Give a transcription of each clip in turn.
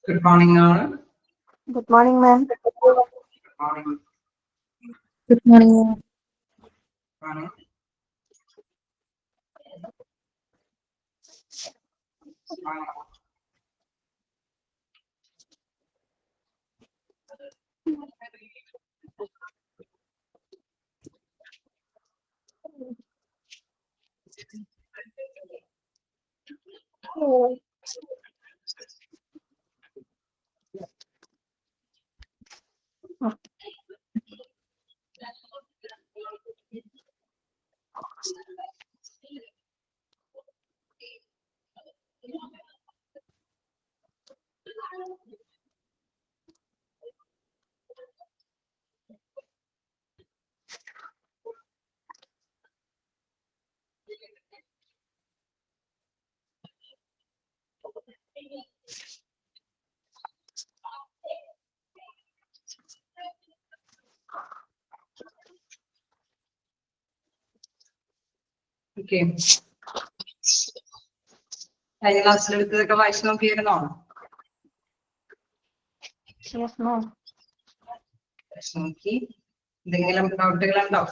Good morning, all. Good morning, ma'am. Good morning. Good morning. Morning. Okay. കഴിഞ്ഞ ക്ലാസ്സിൽ എടുത്തതൊക്കെ വായിച്ചു നോക്കിയിരുന്നോ? Yes, ma'am. വായിച്ചു നോക്കി. എന്തെങ്കിലും ഡൗട്ടുകളുണ്ടോ?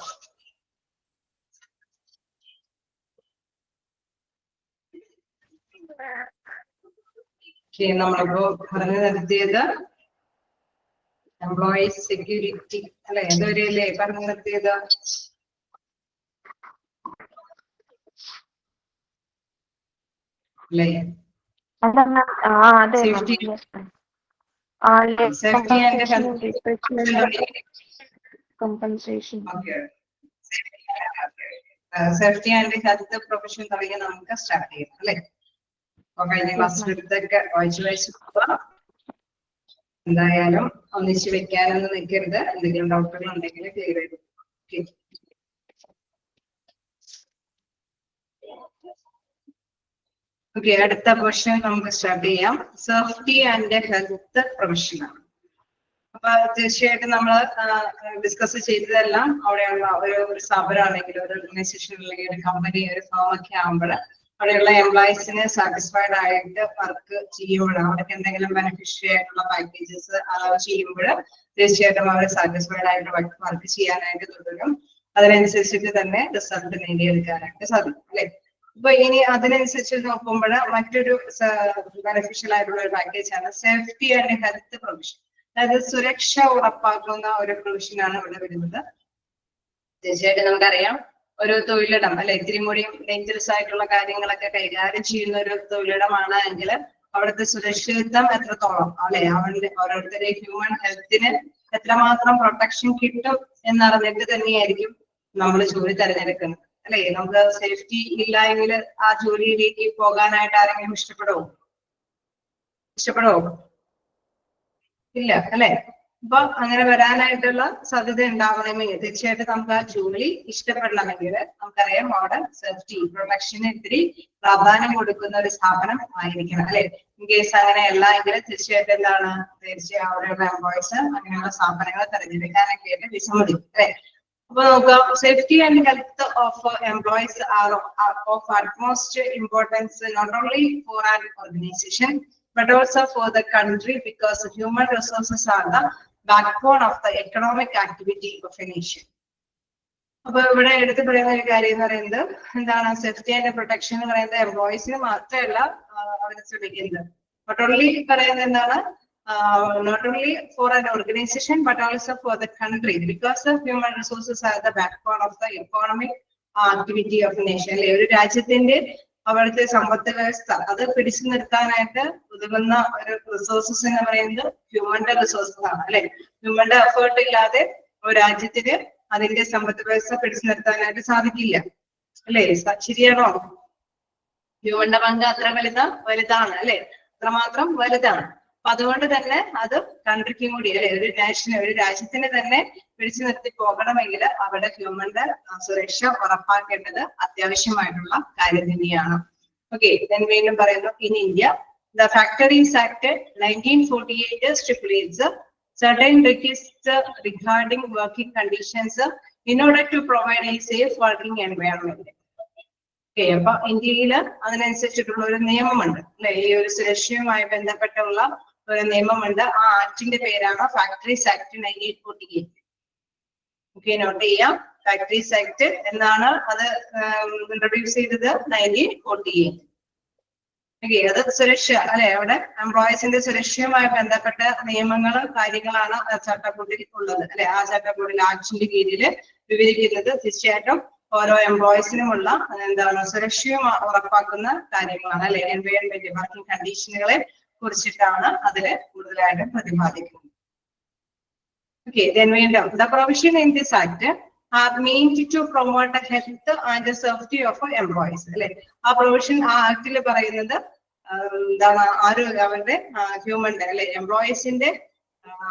നമ്മളിപ്പോ പറഞ്ഞു നിർത്തിയത് എംപ്ലോയീസ് സെക്യൂരിറ്റി അല്ലെ? എന്തൊരല്ലേ പറഞ്ഞു നിർത്തിയത്? അല്ലേ? Safety. Safety and health. Compensation. Okay. Safety and health profession തുടങ്ങി നമുക്ക് സ്റ്റാർട്ട് ചെയ്യാം അല്ലെ? അപ്പൊ കഴിഞ്ഞ ക്ലാസ്സിൽ എടുത്തൊക്കെ വായിച്ചു പോവാം. എന്തായാലും ഒന്നിച്ച് വെക്കാനൊന്നും നിൽക്കരുത്. എന്തെങ്കിലും ഡൗട്ടുകൾ ഉണ്ടെങ്കിൽ ക്ലിയർ ചെയ്തു. ഓക്കെ, അടുത്ത ക്വസ്റ്റ്യൻ നമുക്ക് സ്റ്റാർട്ട് ചെയ്യാം. സേഫ്റ്റി ആൻഡ് ഹെൽത്ത് പ്രൊഫഷനാണ്. അപ്പൊ തീർച്ചയായിട്ടും നമ്മൾ ഡിസ്കസ് ചെയ്തതെല്ലാം അവിടെയുള്ള ഒരു സ്ഥാപനമാണെങ്കിൽ, ഒരു ഓർഗനൈസേഷൻ അല്ലെങ്കിൽ ഒരു കമ്പനി, ഒരു ഫേം ഒക്കെ ആകുമ്പോൾ അവിടെയുള്ള എംപ്ലോയീസിന് സാറ്റിസ്ഫൈഡ് ആയിട്ട് വർക്ക് ചെയ്യുമ്പോൾ, അവർക്ക് എന്തെങ്കിലും ബെനിഫിഷ്യറി ആയിട്ടുള്ള പാക്കേജസ് ചെയ്യുമ്പോൾ തീർച്ചയായിട്ടും അവർ സാറ്റിസ്ഫൈഡ് ആയിട്ട് വർക്ക് ചെയ്യാനായിട്ട് തുടരും. അതിനനുസരിച്ചിട്ട് തന്നെ റിസൾട്ട് നേടിയെടുക്കാനായിട്ട് സാധിക്കും അല്ലെ? അപ്പൊ ഇനി അതിനനുസരിച്ച് നോക്കുമ്പോൾ മറ്റൊരു ബെനിഫിഷ്യൽ ആയിട്ടുള്ള ഒരു പാക്കേജാണ് സേഫ്റ്റി ആൻഡ് ഹെൽത്ത് പ്രൊവിഷൻ. അതായത് സുരക്ഷ ഉറപ്പാക്കുന്ന ഒരു പ്രൊവിഷനാണ് ഇവിടെ വരുന്നത്. തീർച്ചയായിട്ടും നമുക്കറിയാം, ഒരു തൊഴിലിടം അല്ലെ, ഇത്തിരി കൂടി ഡേഞ്ചറസ് ആയിട്ടുള്ള കാര്യങ്ങളൊക്കെ കൈകാര്യം ചെയ്യുന്ന ഒരു തൊഴിലിടമാണ് എങ്കിൽ അവിടുത്തെ സുരക്ഷിതത്വം എത്രത്തോളം അല്ലെ, അവരുടെ ഓരോരുത്തരുടെ ഹ്യൂമൻ ഹെൽത്തിന് എത്രമാത്രം പ്രൊട്ടക്ഷൻ കിട്ടും എന്നറിഞ്ഞിട്ട് തന്നെയായിരിക്കും നമ്മൾ ജോലി തിരഞ്ഞെടുക്കുന്നത് അല്ലെ? നമുക്ക് സേഫ്റ്റി ഇല്ല എങ്കിൽ ആ ജോലിയിലേക്ക് പോകാനായിട്ട് ആരെങ്കിലും ഇഷ്ടപ്പെടുമോ? ഇല്ല അല്ലെ? അപ്പൊ അങ്ങനെ വരാനായിട്ടുള്ള സാധ്യത ഉണ്ടാവണമെങ്കിൽ തീർച്ചയായിട്ടും നമുക്ക് ആ ജോലി ഇഷ്ടപ്പെടണമെങ്കിൽ നമുക്കറിയാം അവിടെ സേഫ്റ്റി പ്രൊട്ടക്ഷന് ഇത്തിരി പ്രാധാന്യം കൊടുക്കുന്ന ഒരു സ്ഥാപനം ആയിരിക്കണം അല്ലെ? ഇൻ കേസ് അങ്ങനെയല്ല എങ്കിൽ തീർച്ചയായിട്ടും എന്താണ്, തീർച്ചയായും അവിടെയുള്ള എംപ്ലോയീസ് അങ്ങനെയുള്ള സ്ഥാപനങ്ങൾ തിരഞ്ഞെടുക്കാനൊക്കെ ആയിട്ട് വിസമ്മതിക്കും അല്ലെ? അപ്പൊ നോക്കാം, safety and health of employees R of utmost importance not only for an organization but also for the country, because human resources are the backbone of the economic activity of a nation. അപ്പൊ ഇവിടെ എടുത്ത് പറയുന്ന ഒരു കാര്യം എന്ന് പറയുന്നത് എന്താണ്, safety and protection എന്ന് പറയുന്നത് എംപ്ലോയീസിന് മാത്രമല്ല അവർ ശ്രമിക്കുന്നത്. നോട്ട് ഓൺലി പറയുന്നത് എന്താണ്, not only for an organization but also for the country, because the human resources are the backbone of the economic activity of a nation. ഒരു രാജ്യത്തിന്റെ അവിടുത്തെ സമ്പദ് വ്യവസ്ഥ അത് പിടിച്ചു നിർത്താനായിട്ട് ഉതകുന്ന ഒരു റിസോഴ്സസ് എന്ന് പറയുന്നത് ഹ്യൂമന്റെ റിസോഴ്സസ് ആണ് അല്ലെ? ഹ്യൂമന്റെ എഫേർട്ട് ഇല്ലാതെ ഒരു രാജ്യത്തിന് അതിന്റെ സമ്പദ് വ്യവസ്ഥ പിടിച്ചു നിർത്താനായിട്ട് സാധിക്കില്ല അല്ലെ? ശരിയാണോ? ഹ്യൂമന്റെ പങ്ക് അത്ര വലുതാണ് അല്ലെ? അത്രമാത്രം വലുതാണ്. അപ്പൊ അതുകൊണ്ട് തന്നെ അത് കൺട്രിക്കും കൂടി അല്ലെ, ഒരു രാജ്യത്തിന് തന്നെ പിടിച്ചു നിർത്തി പോകണമെങ്കിൽ അവിടെ ഹ്യൂമന്റെ സുരക്ഷ ഉറപ്പാക്കേണ്ടത് അത്യാവശ്യമായിട്ടുള്ള കാര്യം തന്നെയാണ്. ഓക്കെ, വീണ്ടും പറയുന്നു, in India the factories act 1948 stipulates certain requirements regarding working conditions in order to provide a safe working environment. Okay, അപ്പൊ ഇന്ത്യയിൽ അതിനനുസരിച്ചിട്ടുള്ള ഒരു നിയമമുണ്ട് അല്ലെ? ഈ ഒരു സുരക്ഷയുമായി ബന്ധപ്പെട്ടുള്ള ഒരു നിയമമുണ്ട്. ആ ആക്ടിന്റെ പേരാണ് ഫാക്ടറീസ് ആക്ട് 1948. ഓക്കെ, നോട്ട് ചെയ്യാം. ഫാക്ടറീസ് ആക്ട് എന്നാണ് അത് ഇൻട്രൊഡ്യൂസ് ചെയ്തത്? 1948. ഓക്കെ, അത് സുരക്ഷ അല്ലെ, അവിടെ എംപ്ലോയീസിന്റെ സുരക്ഷയുമായി ബന്ധപ്പെട്ട നിയമങ്ങളും കാര്യങ്ങളാണ് ആ ചട്ടക്കൂടിൽ ഉള്ളത് അല്ലെ. ആ ചട്ടക്കൂടിൽ ആക്ടിന്റെ കീഴിൽ വിവരിക്കുന്നത് തീർച്ചയായിട്ടും ഓരോ എംപ്ലോയീസിനുമുള്ള എന്താണ് സുരക്ഷയും ഉറപ്പാക്കുന്ന കാര്യങ്ങളാണ് അല്ലെ. എൻവയോൺമെന്റ് വർക്കിംഗ് കണ്ടീഷനുകളെ കുറിച്ചിട്ടാണ് അതില് കൂടുതലായിട്ടും പ്രതിപാദിക്കുന്നത്. Okay, then we know the provision in this act are meant to promote the health and the safety of employees. അല്ലെ, ആ പ്രൊവിഷൻ ആ ആക്ടിൽ പറയുന്നത് എന്താണ്? അവരുടെ ഹ്യൂമന്റെ അല്ലെ എംപ്ലോയീസിന്റെ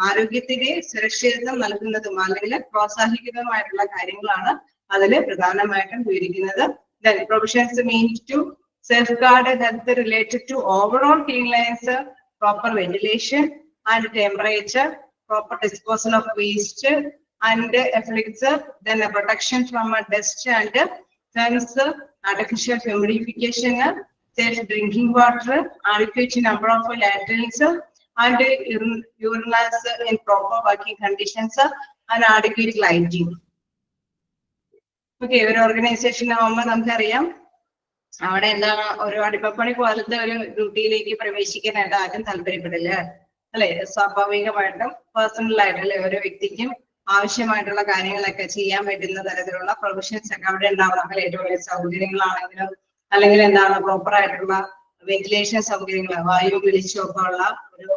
ആരോഗ്യത്തിന്റെ സുരക്ഷിതത്വം നൽകുന്നതും അല്ലെങ്കിൽ പ്രോത്സാഹിക്കുന്നതുമായിട്ടുള്ള കാര്യങ്ങളാണ് അതിൽ പ്രധാനമായിട്ടും വിവരിക്കുന്നത്. Then provisions meant to safeguard health related to overall cleanliness, proper ventilation and temperature, proper disposal of waste and effluents, then a protection from dust and fumes, artificial humidification, safe drinking water, adequate number of latrines and urinals in proper working conditions and adequate lighting. Okay, ഒരു organisation ആവുമ്പോൾ നമുക്കറിയാം അവിടെ എന്താണ് ഒരു അടിമപ്പണി പോലത്തെ ഒരു ഡ്യൂട്ടിയിലേക്ക് പ്രവേശിക്കാനായിട്ട് ആരും താല്പര്യപ്പെടില്ല അല്ലെ. സ്വാഭാവികമായിട്ടും പേഴ്സണൽ ആയിട്ട് അല്ലെ ഓരോ വ്യക്തിക്കും ആവശ്യമായിട്ടുള്ള കാര്യങ്ങളൊക്കെ ചെയ്യാൻ പറ്റുന്ന തരത്തിലുള്ള പ്രൊവിഷൻസ് ഒക്കെ അവിടെ ഉണ്ടാവണം അല്ലെ. ടോയ്ലറ്റ് സൗകര്യങ്ങളാണെങ്കിലും അല്ലെങ്കിൽ എന്താണ് പ്രോപ്പർ ആയിട്ടുള്ള വെന്റിലേഷൻ സൗകര്യങ്ങൾ, വായു വെളിച്ചം ഒക്കെ ഉള്ള ഒരു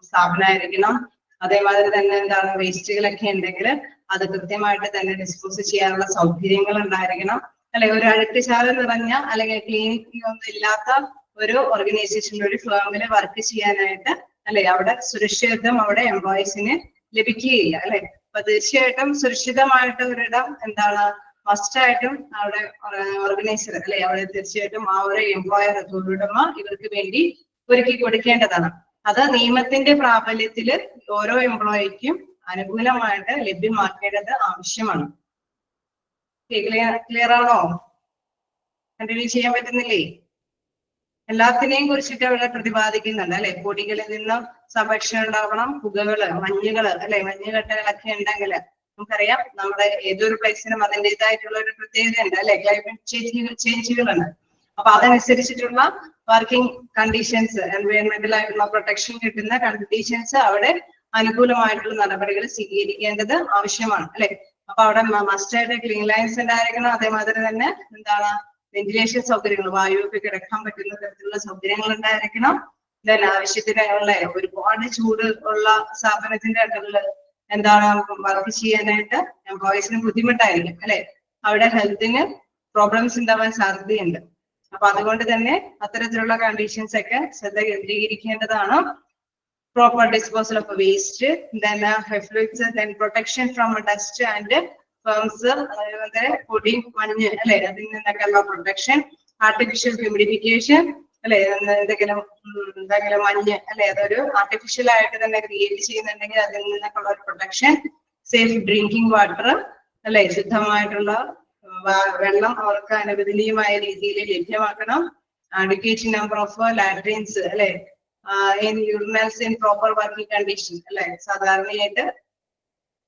സ്ഥാപനമായിരിക്കണം. അതേമാതിരി തന്നെ എന്താണ് വേസ്റ്റുകളൊക്കെ ഉണ്ടെങ്കിൽ അത് കൃത്യമായിട്ട് തന്നെ ഡിസ്പോസ് ചെയ്യാനുള്ള സൗകര്യങ്ങൾ ഉണ്ടായിരിക്കണം അല്ലെ. ഒരു അഴുക്കുചാല നിറഞ്ഞ അല്ലെങ്കിൽ ക്ലിനിക് ഒന്നും ഇല്ലാത്ത ഒരു ഓർഗനൈസേഷനിൽ ഒരു ഫേമിൽ വർക്ക് ചെയ്യാനായിട്ട് അല്ലെ അവിടെ സുരക്ഷിതത്വം അവിടെ എംപ്ലോയീസിന് ലഭിക്കുകയില്ല അല്ലെ. അപ്പൊ തീർച്ചയായിട്ടും സുരക്ഷിതമായിട്ട് ഒരിടം എന്താണ് മസ്റ്റായിട്ടും അവിടെ ഓർഗനൈസർ അല്ലെ അവിടെ തീർച്ചയായിട്ടും ആ ഒരു എംപ്ലോയർ തൊഴിലുടമ ഇവർക്ക് വേണ്ടി ഒരുക്കി കൊടുക്കേണ്ടതാണ്. അത് നിയമത്തിന്റെ പ്രാബല്യത്തില് ഓരോ എംപ്ലോയിക്കും അനുകൂലമായിട്ട് ലഭ്യമാക്കേണ്ടത് ആവശ്യമാണ്. ക്ലിയർ ആണോ? കണ്ടിന്യൂ ചെയ്യാൻ പറ്റുന്നില്ലേ? എല്ലാത്തിനെയും കുറിച്ചിട്ട് അവിടെ പ്രതിപാദിക്കുന്നുണ്ട് അല്ലെ. പൊടികളിൽ നിന്ന് സംരക്ഷണം ഉണ്ടാവണം, പുകകള്, മഞ്ഞുകള് അല്ലെ, മഞ്ഞുകെട്ടുകളൊക്കെ ഉണ്ടെങ്കിൽ നമുക്കറിയാം നമ്മുടെ ഏതൊരു പ്ലേസിനും അതിൻ്റെതായിട്ടുള്ള ഒരു പ്രത്യേകത ഉണ്ട് അല്ലെ. ക്ലൈമറ്റ് ചേഞ്ചുകളുണ്ട്. അപ്പൊ അതനുസരിച്ചിട്ടുള്ള വർക്കിംഗ് കണ്ടീഷൻസ്, എൻവയോൺമെന്റൽ ആയിട്ടുള്ള പ്രൊട്ടക്ഷൻ കിട്ടുന്ന കണ്ടീഷൻസ് അവിടെ അനുകൂലമായിട്ടുള്ള നടപടികൾ സ്വീകരിക്കേണ്ടത് ആവശ്യമാണ് അല്ലെ. അപ്പൊ അവിടെ മസ്റ്റായിട്ട് ക്ലീൻ ലൈൻസ് ഉണ്ടായിരിക്കണം. അതേമാതിരി തന്നെ എന്താണ് വെന്റിലേഷൻ സൗകര്യങ്ങൾ, വായുവൊക്കെ കിടക്കാൻ പറ്റുന്ന തരത്തിലുള്ള സൗകര്യങ്ങൾ ഉണ്ടായിരിക്കണം. then ആവശ്യത്തിനുള്ള ഒരുപാട് ചൂട് ഉള്ള സ്ഥാപനത്തിന്റെ അണ്ടറിൽ എന്താണ് വർക്ക് ചെയ്യാനായിട്ട് എംപ്ലോയീസിന് ബുദ്ധിമുട്ടായിരിക്കും അല്ലെ. അവിടെ ഹെൽത്തിന് പ്രോബ്ലംസ് ഉണ്ടാവാൻ സാധ്യതയുണ്ട്. അപ്പൊ അതുകൊണ്ട് തന്നെ അത്തരത്തിലുള്ള കണ്ടീഷൻസ് ഒക്കെ ശ്രദ്ധ കേന്ദ്രീകരിക്കേണ്ടതാണ്. Proper disposal of waste, then effluents, then protection from dust and fumes, പൊടി, മഞ്ഞ് അല്ലെ അതിൽ നിന്നൊക്കെയുള്ള പ്രൊട്ടക്ഷൻ, ആർട്ടിഫിഷ്യൽ ഹ്യൂമിഡിഫിക്കേഷൻ അല്ലെ എന്തെങ്കിലും മഞ്ഞ് അല്ലെ അതൊരു ആർട്ടിഫിഷ്യൽ ആയിട്ട് തന്നെ ക്രിയേറ്റ് ചെയ്യുന്നുണ്ടെങ്കിൽ അതിൽ നിന്നൊക്കെയുള്ള ഒരു പ്രൊട്ടക്ഷൻ, സേഫ് ഡ്രിങ്കിങ് വാട്ടർ അല്ലെ ശുദ്ധമായിട്ടുള്ള വെള്ളം അവർക്ക് അനുവദനീയമായ രീതിയിൽ ലഭ്യമാക്കണം. അഡിക്വേറ്റ് നമ്പർ ഓഫ് ലാട്രിൻസ് അല്ലെ urinals in proper working condition അല്ലെ. സാധാരണയായിട്ട്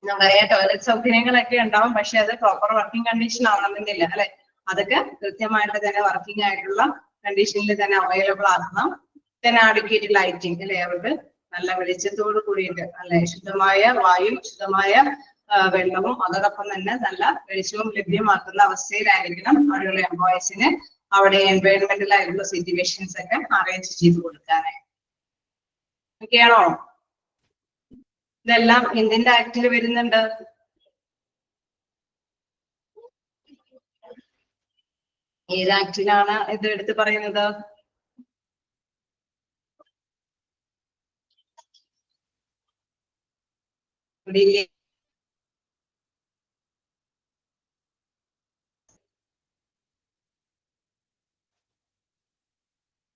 നമുക്കറിയാം ടോയ്ലറ്റ് സൗകര്യങ്ങളൊക്കെ ഉണ്ടാവും, പക്ഷെ അത് പ്രോപ്പർ വർക്കിംഗ് കണ്ടീഷൻ ആവണമെന്നില്ല അല്ലെ. അതൊക്കെ കൃത്യമായിട്ട് തന്നെ വർക്കിംഗ് ആയിട്ടുള്ള കണ്ടീഷനിൽ തന്നെ അവൈലബിൾ ആക്കണം. then adequate lighting അല്ലെ അവർക്ക് നല്ല വെളിച്ചത്തോട് കൂടിയിട്ട് അല്ലെ ശുദ്ധമായ വായു, ശുദ്ധമായ വെള്ളവും അതോടൊപ്പം തന്നെ നല്ല വെളിച്ചവും ലഭ്യമാക്കുന്ന അവസ്ഥയിലായിരിക്കണം അവിടെയുള്ള എംപ്ലോയീസിന് അവിടെ എൻവയോൺമെന്റൽ ആയിട്ടുള്ള സിറ്റുവേഷൻസ് ഒക്കെ അറേഞ്ച് ചെയ്ത് കൊടുക്കാനായി. ഓക്കെയാണോ? ഇതെല്ലാം എന്തിന്റെ ആക്ടിൽ വരുന്നുണ്ട്? ഏത് ആക്ടിലാണ് ഇത് എടുത്ത് പറയുന്നത്? ഇവിടെ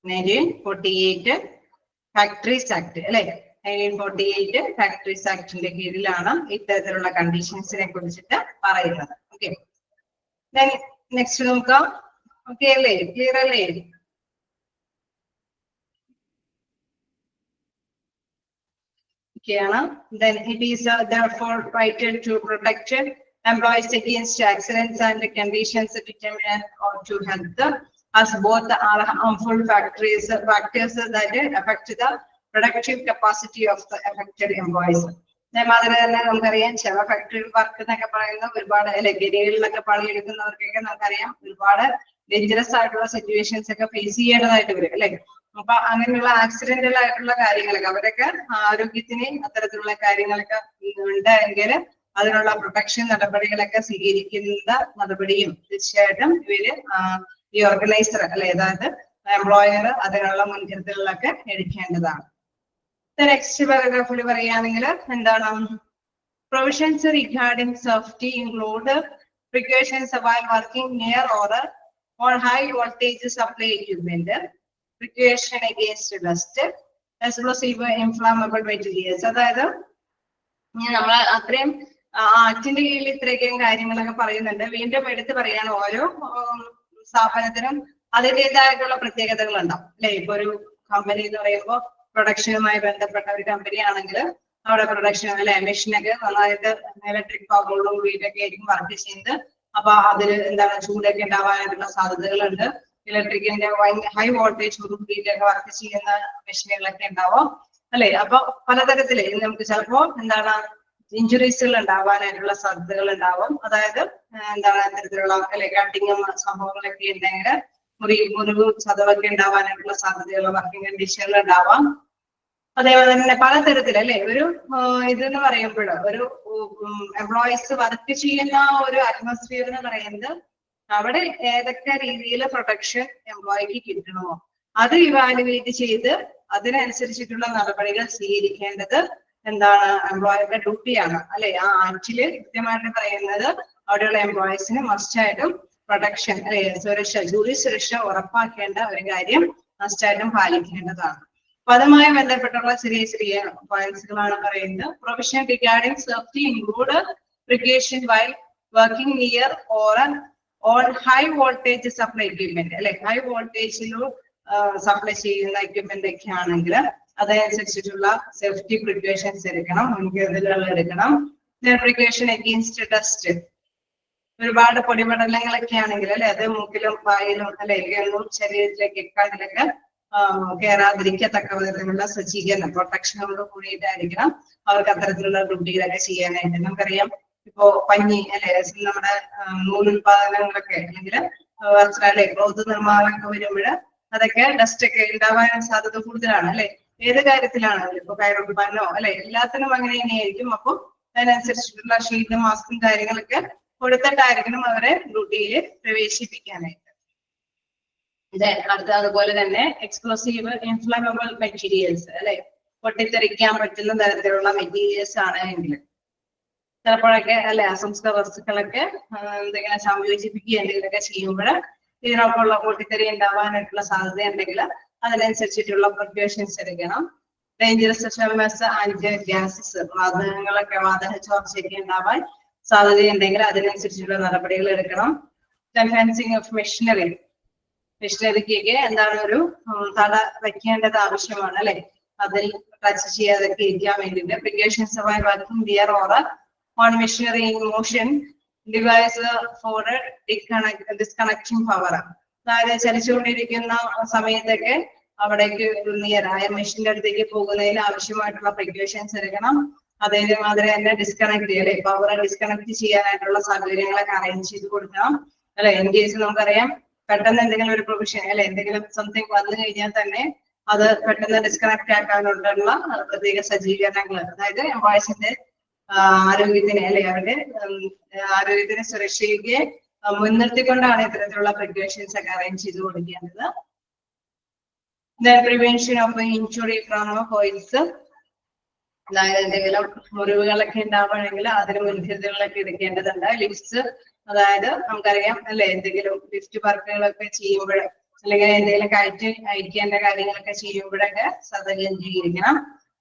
1948 ഫാക്ടറീസ് ആക്ട് അല്ലെ. 1948 ഫാക്ടറീസ് ആക്ടിന്റെ കീഴിലാണ് ഇത്തരത്തിലുള്ള കണ്ടീഷൻസിനെ കുറിച്ചിട്ട് പറയുന്നത്. ഓക്കെ, നെക്സ്റ്റ് നോക്കാം. ഓക്കെ അല്ലേ? ക്ലിയർ അല്ലേ? Then it is therefore vital to protect employees against accidents and conditions determined to health, as both are harmful factors that affect the productive capacity of the affected employees. അതേമാതിരി തന്നെ നമുക്കറിയാം ചില factory work എന്നൊക്കെ പറയുന്ന ഒരുപാട് ഗരികളിലൊക്കെ പണിയെടുക്കുന്നവർക്കൊക്കെ നമുക്കറിയാം ഒരുപാട് dangerous ആയിട്ടുള്ള സിറ്റുവേഷൻസ് ഒക്കെ ഫേസ് ചെയ്യേണ്ടതായിട്ട് വരും അല്ലെ. അപ്പൊ അങ്ങനെയുള്ള ആക്സിഡന്റൽ ആയിട്ടുള്ള കാര്യങ്ങളൊക്കെ അവരൊക്കെ ആരോഗ്യത്തിന് അത്തരത്തിലുള്ള കാര്യങ്ങളൊക്കെ ഉണ്ടെങ്കിൽ അതിനുള്ള പ്രൊട്ടക്ഷൻ നടപടികളൊക്കെ സ്വീകരിക്കുന്ന നടപടിയും തീർച്ചയായിട്ടും ഇവര് ഈ ഓർഗനൈസർ അല്ലെ, അതായത് എംപ്ലോയർ അതിനുള്ള മുൻകരുതലുകളൊക്കെ എടുക്കേണ്ടതാണ്. നെക്സ്റ്റ് പാരഗ്രാഫിൽ പറയുകയാണെങ്കിൽ എന്താണ്, provisions regarding safety include precautions while working near or on high voltage supply equipment, precaution against dust, explosive inflammable materials. അതായത് നമ്മൾ അത്രയും ആക്ടിന്റെ കീഴിൽ ഇത്രയൊക്കെ കാര്യങ്ങളൊക്കെ പറയുന്നുണ്ട്. വീണ്ടും എടുത്ത് പറയാണ് ഓരോ സ്ഥാപനത്തിനും അതിൻ്റെതായിട്ടുള്ള പ്രത്യേകതകൾ ഉണ്ടാവും അല്ലെ. ഇപ്പൊ ഒരു കമ്പനി എന്ന് പറയുമ്പോൾ പ്രൊഡക്ഷനുമായി ബന്ധപ്പെട്ട ഒരു കമ്പനി ആണെങ്കിൽ അവിടെ പ്രൊഡക്ഷൻ അല്ലെ മെഷീനൊക്കെ നന്നായിട്ട് ഇലക്ട്രിക് പവറോടും കൂടിയിട്ടൊക്കെ ആയിരിക്കും വർക്ക് ചെയ്യുന്നത്. അപ്പൊ അതിൽ എന്താണ് ചൂടൊക്കെ ഉണ്ടാവാനായിട്ടുള്ള സാധ്യതകളുണ്ട്. ഇലക്ട്രിക്കിന്റെ ഹൈ വോൾട്ടേജ് കൂടിയിട്ടൊക്കെ വർക്ക് ചെയ്യുന്ന മെഷീനുകളൊക്കെ ഉണ്ടാവും അല്ലെ. അപ്പൊ പലതരത്തില് നമുക്ക് ചിലപ്പോ എന്താണ് ഇഞ്ചുറീസുകൾ ഉണ്ടാവാനായിട്ടുള്ള സാധ്യതകൾ ഉണ്ടാവും. അതായത് എന്താണ് അത്തരത്തിലുള്ള അല്ലെ കട്ടിങ്ങും സംഭവങ്ങളൊക്കെ ഉണ്ടെങ്കിൽ മുറിവ് ചതവൊക്കെ ഉണ്ടാവാനായിട്ടുള്ള സാധ്യതയുള്ള വർക്കിംഗ് കണ്ടീഷനുകൾ ഉണ്ടാവാം. അതേപോലെ തന്നെ പലതരത്തിൽ അല്ലെ ഒരു ഇതെന്ന് പറയുമ്പോൾ ഒരു എംപ്ലോയീസ് വർക്ക് ചെയ്യുന്ന ഒരു അറ്റ്മോസ്ഫിയർ എന്ന് പറയുന്നത് അവിടെ ഏതൊക്കെ രീതിയിൽ പ്രൊട്ടക്ഷൻ എംപ്ലോയിക്ക് കിട്ടണമോ അത് ഇവാലുവേറ്റ് ചെയ്ത് അതിനനുസരിച്ചിട്ടുള്ള നടപടികൾ സ്വീകരിക്കേണ്ടത് എന്താണ് എംപ്ലോയറുടെ ഡ്യൂട്ടിയാണ് അല്ലെ. ആ ആക്ടില് കൃത്യമായിട്ട് പറയുന്നത് അവിടെയുള്ള എംപ്ലോയീസിന് മസ്റ്റായിട്ടും പ്രൊട്ടക്ഷൻ അല്ലെ സുരക്ഷ ജോലി സുരക്ഷ ഉറപ്പാക്കേണ്ട ഒരു കാര്യം മസ്റ്റായിട്ടും പാലിക്കേണ്ടതാണ്. അപ്പൊ അതുമായി ബന്ധപ്പെട്ടുള്ള ചെറിയ ചെറിയ പോയിന്റ്സുകളാണ് പറയുന്നത്. Provision regarding safety include precaution while working near or on high voltage supply equipment അല്ലെ. ഹൈ വോൾട്ടേജിലോ സപ്ലൈ ചെയ്യുന്ന എക്യുപ്മെന്റ് ഒക്കെ ആണെങ്കിൽ അതനുസരിച്ചിട്ടുള്ള സേഫ്റ്റി പ്രിക്കോഷൻസ് എടുക്കണം, മുൻകരുതലുകൾ എടുക്കണം. പ്രിക്കോഷൻ അഗെയിൻസ്റ്റ് ഡസ്റ്റ്, ഒരുപാട് പൊടിപടലങ്ങളൊക്കെ ആണെങ്കിൽ അല്ലെ അത് മൂക്കിലും വായിലും അല്ലെ എന്നും ശരീരത്തിലേക്ക് കണ്ണിലൊക്കെ കയറാതിരിക്കത്തക്ക വിധത്തിലുള്ള സജ്ജീകരണം പ്രൊട്ടക്ഷനോട് കൂടിയിട്ടായിരിക്കണം അവർക്ക് അത്തരത്തിലുള്ള ഡ്യൂട്ടികളൊക്കെ ചെയ്യാനായിട്ട്. നമുക്കറിയാം ഇപ്പോ പഞ്ഞി അല്ലെ നമ്മുടെ നൂലുൽപാദനങ്ങളൊക്കെ അല്ലെങ്കിൽ വസ്ത്രാലയ ക്ലോത്ത് നിർമ്മാണമൊക്കെ വരുമ്പോൾ അതൊക്കെ ഡസ്റ്റ് ഒക്കെ ഉണ്ടാവാൻ സാധ്യത കൂടുതലാണ് അല്ലെ. ഏത് കാര്യത്തിലാണ് ഇപ്പൊ കയറുൽപാദനോ അല്ലെ എല്ലാത്തിനും അങ്ങനെ തന്നെയായിരിക്കും. അപ്പൊ അതിനനുസരിച്ചിട്ടുള്ള ഷീറ്റ് മാസ്കും കാര്യങ്ങളൊക്കെ കൊടുത്തിട്ടായിരിക്കണം അവരെ ഡ്യൂട്ടിയിൽ പ്രവേശിപ്പിക്കാനായിട്ട്. അടുത്ത അതുപോലെ തന്നെ എക്സ്പ്ലോസീവ് ഇൻഫ്ലമബിൾ മെറ്റീരിയൽസ് അല്ലെ പൊട്ടിത്തെറിക്കാൻ പറ്റുന്ന തരത്തിലുള്ള മെറ്റീരിയൽസ് ആണ് എങ്കിൽ ചിലപ്പോഴൊക്കെ അല്ലെ അസംസ്കൃത വസ്തുക്കളൊക്കെ എന്തെങ്കിലും സംയോജിപ്പിക്കുക എന്തെങ്കിലുമൊക്കെ ചെയ്യുമ്പോൾ ഇതിനൊപ്പമുള്ള പൊട്ടിത്തെറി ഉണ്ടാവാനായിട്ടുള്ള സാധ്യത ഉണ്ടെങ്കിൽ അതിനനുസരിച്ചിട്ടുള്ള പ്രിക്കോഷൻസ് എടുക്കണം. ഡേഞ്ചറസ് ഷെൽമസ് ആൻഡ് ഗ്യാസസ് വാതകങ്ങളൊക്കെ വാതക ചോർച്ചയൊക്കെ ഉണ്ടാവാൻ സാധ്യതയുണ്ടെങ്കിൽ അതിനനുസരിച്ചുള്ള നടപടികൾ എടുക്കണം. ഫെൻസിങ് ഓഫ് മെഷീനറി, മെഷീനറിക്കൊക്കെ എന്താണ് ഒരു തട വയ്ക്കേണ്ടത് ആവശ്യമാണ് അല്ലെ. അതിൽ ടച്ച് ചെയ്യാതൊക്കെ ഇരിക്കാൻ വേണ്ടിയിട്ട് precautions by working near or on machinery in motion device for disconnecting power, അതായത് ചലിച്ചുകൊണ്ടിരിക്കുന്ന സമയത്തൊക്കെ അവിടേക്ക് നിയറായ മെഷീന്റെ അടുത്തേക്ക് പോകുന്നതിന് ആവശ്യമായിട്ടുള്ള പ്രിക്കോഷൻസ് എടുക്കണം. അതേമാതിരി തന്നെ ഡിസ്കണക്ട് അല്ലെ പവർ ഡിസ്കണക്ട് ചെയ്യാനായിട്ടുള്ള സൗകര്യങ്ങളൊക്കെ അറേഞ്ച് ചെയ്ത് കൊടുക്കണം അല്ലെ. ഇൻ കേസ് നമുക്കറിയാം പെട്ടെന്ന് എന്തെങ്കിലും ഒരു പ്രൊവിഷൻ അല്ലെ എന്തെങ്കിലും സംതിങ് വന്നു കഴിഞ്ഞാൽ തന്നെ അത് പെട്ടെന്ന് ഡിസ്കണക്ട് ആക്കാനുള്ള പ്രത്യേക സജ്ജീകരണങ്ങൾ, അതായത് എംപ്ലോയീസിന്റെ ആരോഗ്യത്തിന് അല്ലെ അവരുടെ ആരോഗ്യത്തിന് സുരക്ഷയ്ക്ക് മുൻനിർത്തിക്കൊണ്ടാണ് ഇത്തരത്തിലുള്ള പ്രിക്കോഷൻസ് ഒക്കെ അറേഞ്ച് ചെയ്ത് കൊടുക്കേണ്ടത്. പ്രിവെൻഷൻ ഓഫ് ഇൻജുറി ഫ്രം ഹോയിൽസ്, അതായത് എന്തെങ്കിലും മുറിവുകളൊക്കെ ഉണ്ടാവുകയാണെങ്കിൽ അതിന് മുൻകരുതലുകളൊക്കെ എടുക്കേണ്ടതുണ്ട്. ലിഫ്റ്റ്സ്, അതായത് നമുക്കറിയാം അല്ലെ എന്തെങ്കിലും ലിഫ്റ്റ് വർക്കുകളൊക്കെ ചെയ്യുമ്പോൾ അല്ലെങ്കിൽ എന്തെങ്കിലും കയറ്റി അയക്കേണ്ട കാര്യങ്ങളൊക്കെ ചെയ്യുമ്പോഴൊക്കെ ശ്രദ്ധ കേന്ദ്രീകരിക്കണം.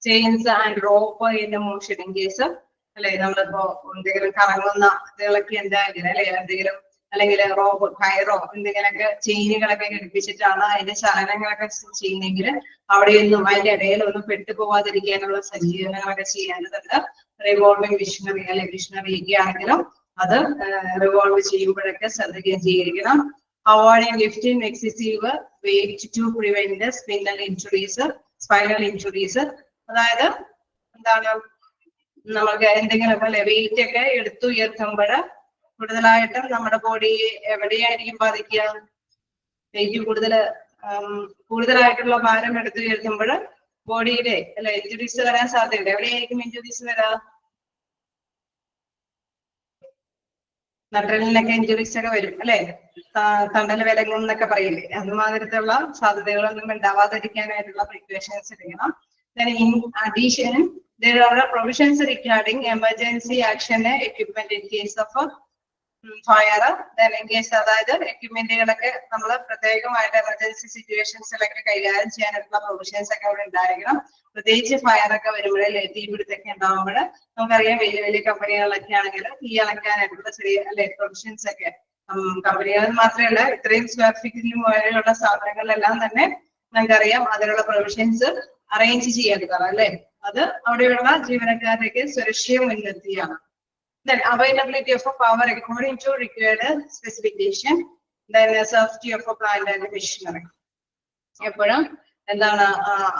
Chains and rope in motion in case അല്ലെ നമ്മളിപ്പോ എന്തെങ്കിലും കറങ്ങുന്ന ഇതുകളൊക്കെ ഉണ്ടാകില്ല അല്ലെ എന്തെങ്കിലും അല്ലെങ്കിൽ റോപ്പ് കയറോ എന്തെങ്കിലുമൊക്കെ ചെയിനുകളൊക്കെ ഘടിപ്പിച്ചിട്ടാണ് അതിന്റെ ചലനങ്ങളൊക്കെ ചെയ്യുന്നെങ്കിൽ അവിടെയൊന്നും അതിന്റെ ഇടയിലൊന്നും പെട്ടുപോകാതിരിക്കാനുള്ള സജ്ജീകരണങ്ങളൊക്കെ ചെയ്യേണ്ടതുണ്ട്. റിവോൾവിംഗ് മിഷനറി അല്ലെ മിഷനറി ഒക്കെ ആണെങ്കിലും അത് റിവോൾവ് ചെയ്യുമ്പോഴൊക്കെ ശ്രദ്ധ കേന്ദ്രീകരിക്കണം. Avoiding lifting excessive weight to prevent spinal injuries, spinal injuries. അതായത് എന്താണ്, നമുക്ക് എന്തെങ്കിലും വെയിറ്റ് ഒക്കെ എടുത്തുയർത്തുമ്പോൾ കൂടുതലായിട്ടും നമ്മുടെ ബോഡി എവിടെയായിരിക്കും ബാധിക്കുക? വെയിറ്റ് കൂടുതലായിട്ടുള്ള ഭാരം എടുത്തുയർത്തുമ്പോൾ ബോഡിയിലെ അല്ലെ ഇഞ്ചുറീസ് വരാൻ സാധ്യതയുണ്ട്. എവിടെയായിരിക്കും ഇഞ്ചുറീസ് വരാ? നട്ടലിനൊക്കെ ഇഞ്ചുറീസ് ഒക്കെ വരും അല്ലെ, തണ്ടൽ വിലങ്ങും എന്നൊക്കെ പറയില്ലേ, അതുമാതിരത്തിലുള്ള സാധ്യതകളൊന്നും ഉണ്ടാവാതിരിക്കാനായിട്ടുള്ള പ്രിക്കോഷൻസ് എടുക്കണം. In addition, there are provisions regarding emergency action equipment in case of fire. In case അതായത് എക്യുപ്മെന്റുകളൊക്കെ നമ്മൾ പ്രത്യേകമായിട്ട് എമർജൻസി സിറ്റുവേഷൻസിലൊക്കെ കൈകാര്യം ചെയ്യാനായിട്ടുള്ള പ്രൊവിഷൻസ് ഒക്കെ അവിടെ ഉണ്ടായിരിക്കണം. പ്രത്യേകിച്ച് ഫയർ ഒക്കെ വരുമ്പോഴേ തീപിടുത്തൊക്കെ ഉണ്ടാകുമ്പോൾ നമുക്കറിയാം വലിയ വലിയ കമ്പനികളിലൊക്കെ ആണെങ്കിൽ തീ അണയ്ക്കാനായിട്ടുള്ള ചെറിയ അല്ലെ പ്രൊവിഷൻസ് ഒക്കെ കമ്പനികൾ മാത്രമല്ല ഇത്രയും സ്ക്വയർ ഫീറ്റിലും പോലെയുള്ള സ്ഥാപനങ്ങളിലെല്ലാം തന്നെ നമുക്കറിയാം അതിനുള്ള പ്രൊവിഷൻസ് അറേഞ്ച് ചെയ്യേണ്ടതാണ് അല്ലെ. അത് അവിടെയുള്ള ജീവനക്കാരുടെയൊക്കെ സുരക്ഷയെ മുൻനിർത്തിയാണ്. Then availability of a power according to required specification, then safety of a plant and machinery. എപ്പോഴും എന്താണ്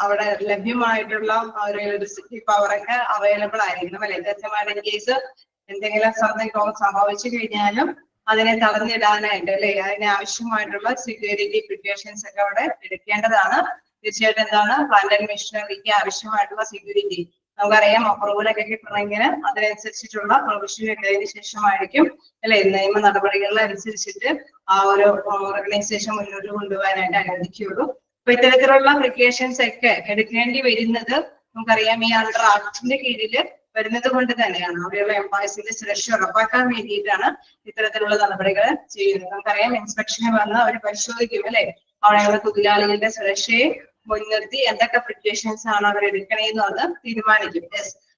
അവിടെ ലഭ്യമായിട്ടുള്ള ഒരു ഇലക്ട്രിസിറ്റി പവർ ഒക്കെ അവൈലബിൾ ആയിരിക്കണം അല്ലെ. കൃത്യമായിട്ട് കേസ് എന്തെങ്കിലും സംഭവിച്ചു കഴിഞ്ഞാലും അതിനെ തടഞ്ഞിടാനായിട്ട് അല്ലെ അതിന് ആവശ്യമായിട്ടുള്ള സെക്യൂരിറ്റി പ്രിക്കോഷൻസ് ഒക്കെ അവിടെ എടുക്കേണ്ടതാണ്. തീർച്ചയായിട്ടും എന്താണ് പ്ലാന്റ് ആൻഡ് മെഷീനറിക്ക് ആവശ്യമായിട്ടുള്ള സെക്യൂരിറ്റി നമുക്കറിയാം. അപ്രൂവലൊക്കെ കിട്ടണമെങ്കിൽ അതിനനുസരിച്ചിട്ടുള്ള പ്രൊവിഷൻ ഇട്ടതിന് ശേഷമായിരിക്കും അല്ലെ നിയമ നടപടികളിൽ അനുസരിച്ചിട്ട് ആ ഒരു ഓർഗനൈസേഷൻ മുന്നോട്ട് കൊണ്ടുപോകാനായിട്ട് അനുവദിക്കുകയുള്ളൂ. അപ്പൊ ഇത്തരത്തിലുള്ള പ്രിക്കോഷൻസ് ഒക്കെ എടുക്കേണ്ടി വരുന്നത് നമുക്കറിയാം ഈ അണ്ടർ ആക്ടിന്റെ കീഴിൽ വരുന്നത് കൊണ്ട് തന്നെയാണ്. അവിടെയുള്ള എംപ്ലോയീസിന്റെ സുരക്ഷ ഉറപ്പാക്കാൻ വേണ്ടിയിട്ടാണ് ഇത്തരത്തിലുള്ള നടപടികൾ ചെയ്യുന്നത്. നമുക്കറിയാം ഇൻസ്പെക്ഷന് വന്ന് അവർ പരിശോധിക്കും അല്ലെ അവിടെയുള്ള തൊഴിലാളികളുടെ സുരക്ഷയെ മുൻനിർത്തി എന്തൊക്കെ പ്രിക്കോഷൻസ് ആണ് അവർ എടുക്കണേന്ന് അത് തീരുമാനിക്കും.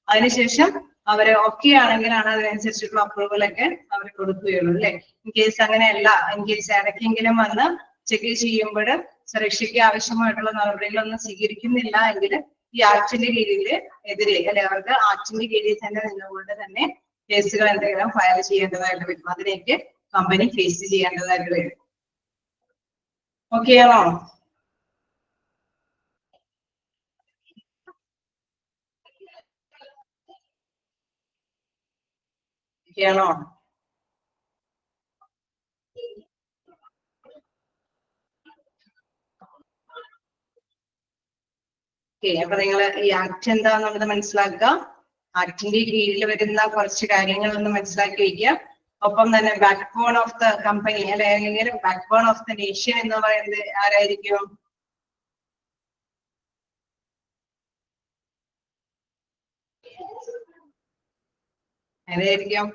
അതിനുശേഷം അവര് ഓക്കെ ആണെങ്കിലാണ് അതിനനുസരിച്ചിട്ടുള്ള അപ്രൂവലൊക്കെ അവർ കൊടുക്കുകയുള്ളൂ അല്ലെ. ഇൻ കേസ് അങ്ങനെയല്ല, ഇൻ കേസ് ഇടയ്ക്കെങ്കിലും വന്ന് ചെക്ക് ചെയ്യുമ്പോൾ സുരക്ഷയ്ക്ക് ആവശ്യമായിട്ടുള്ള നടപടികളൊന്നും സ്വീകരിക്കുന്നില്ല എങ്കിൽ ഈ ആക്ടിന്റെ കീഴിൽ എതിരെ അല്ലെ അവർക്ക് ആക്ടിന്റെ കീഴിൽ തന്നെ നിന്നുകൊണ്ട് തന്നെ കേസുകൾ എന്തെങ്കിലും ഫയൽ ചെയ്യേണ്ടതായിട്ട് വരും. അതിലേക്ക് കമ്പനി ഫേസ് ചെയ്യേണ്ടതായിട്ട് വരും. ഓക്കെ ആണോ? ാണോ? അപ്പൊ നിങ്ങൾ ഈ ആക്ട് എന്താന്നുള്ളത് മനസ്സിലാക്കുക. ആക്ടിന്റെ കീഴിൽ വരുന്ന കുറച്ച് കാര്യങ്ങളൊന്ന് മനസ്സിലാക്കി വയ്ക്കുക. ഒപ്പം തന്നെ backbone of the company അല്ലെങ്കിൽ backbone of the nation എന്ന് പറയുന്നത് ആരായിരിക്കും? ആരായിരിക്കും?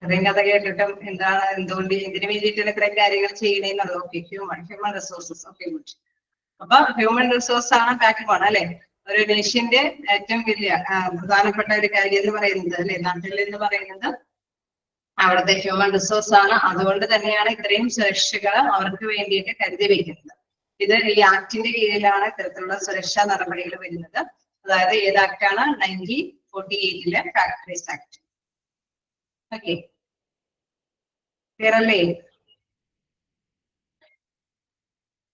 ഇത്രയും കഥ കേട്ടിട്ടും എന്താണ് എന്തുകൊണ്ട് ഇതിന് വേണ്ടിയിട്ടുള്ള ഇത്രയും കാര്യങ്ങൾ ചെയ്യണേന്നുള്ളത്. Okay, human resources. Okay, good. അപ്പൊ ഹ്യൂമൻ റിസോഴ്സ് ആണ് ബാക്ക് ബോൺ അല്ലെ. ഒരു നേഷ്യന്റെ ഏറ്റവും വലിയ പ്രധാനപ്പെട്ട ഒരു കാര്യം എന്ന് പറയുന്നത് അല്ലെ നാട്ടിൽ എന്ന് പറയുന്നത് അവിടുത്തെ ഹ്യൂമൻ റിസോഴ്സ് ആണ്. അതുകൊണ്ട് തന്നെയാണ് ഇത്രയും സുരക്ഷകൾ അവർക്ക് വേണ്ടിയിട്ട് കരുതി വയ്ക്കുന്നത്. ഇത് ഈ ആക്ടിന്റെ കീഴിലാണ് ഇത്തരത്തിലുള്ള സുരക്ഷാ നടപടികൾ വരുന്നത്. അതായത് ഏത് ആക്ടാണ്? 1948 ഫാക്ടറീസ് ആക്ട്. ഓക്കെ, ക്ലിയർ അല്ലേ?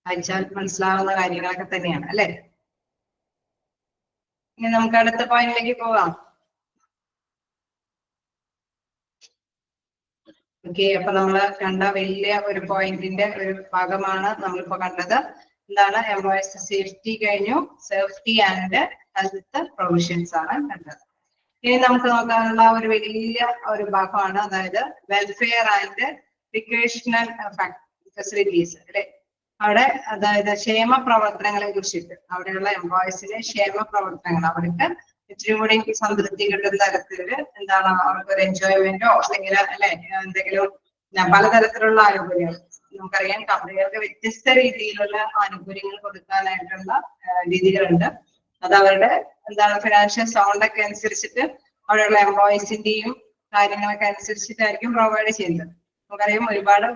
വായിച്ചാൽ മനസ്സിലാവുന്ന കാര്യങ്ങളൊക്കെ തന്നെയാണ് അല്ലെ. ഇനി നമുക്ക് അടുത്ത പോയിന്റിലേക്ക് പോകാം. ഓക്കെ, അപ്പൊ നമ്മൾ കണ്ട വലിയ ഒരു പോയിന്റിന്റെ ഒരു ഭാഗമാണ് നമ്മളിപ്പോ കണ്ടത്. എന്താണ്? എംപ്ലോയീസ് സേഫ്റ്റി കഴിഞ്ഞു, സേഫ്റ്റി ആൻഡ് ഹെൽത്ത് പ്രൊവിഷൻസ് ആണ് കണ്ടത്. ഇനി നമുക്ക് നോക്കാനുള്ള ഒരു വലിയ ഒരു ഭാഗമാണ്, അതായത് വെൽഫെയർ ആൻഡ് റിക്രിയേഷണൽ ഫെസിലിറ്റീസ് അല്ലെ. അവിടെ അതായത് ക്ഷേമ പ്രവർത്തനങ്ങളെ കുറിച്ചിട്ട് അവിടെയുള്ള എംപ്ലോയീസിന്റെ ക്ഷേമ പ്രവർത്തനങ്ങൾ അവർക്ക് ഇച്ചിരി കൂടി സംതൃപ്തി കിട്ടുന്ന തരത്തില് എന്താണ് അവർക്ക് ഒരു എൻജോയ്മെന്റോ അല്ലെങ്കിൽ അല്ലെ എന്തെങ്കിലും പലതരത്തിലുള്ള ആനുകൂല്യങ്ങൾ. നമുക്കറിയാം കമ്പനികൾക്ക് വ്യത്യസ്ത രീതിയിലുള്ള ആനുകൂല്യങ്ങൾ കൊടുക്കാനായിട്ടുള്ള രീതികളുണ്ട്. അത് അവരുടെ എന്താണ് ഫിനാൻഷ്യൽ സൗണ്ട് ഒക്കെ അനുസരിച്ചിട്ട് അവിടെയുള്ള എംപ്ലോയീസിന്റെയും കാര്യങ്ങളൊക്കെ അനുസരിച്ചിട്ടായിരിക്കും പ്രൊവൈഡ് ചെയ്യുന്നത്. നമുക്കറിയാം ഒരുപാട്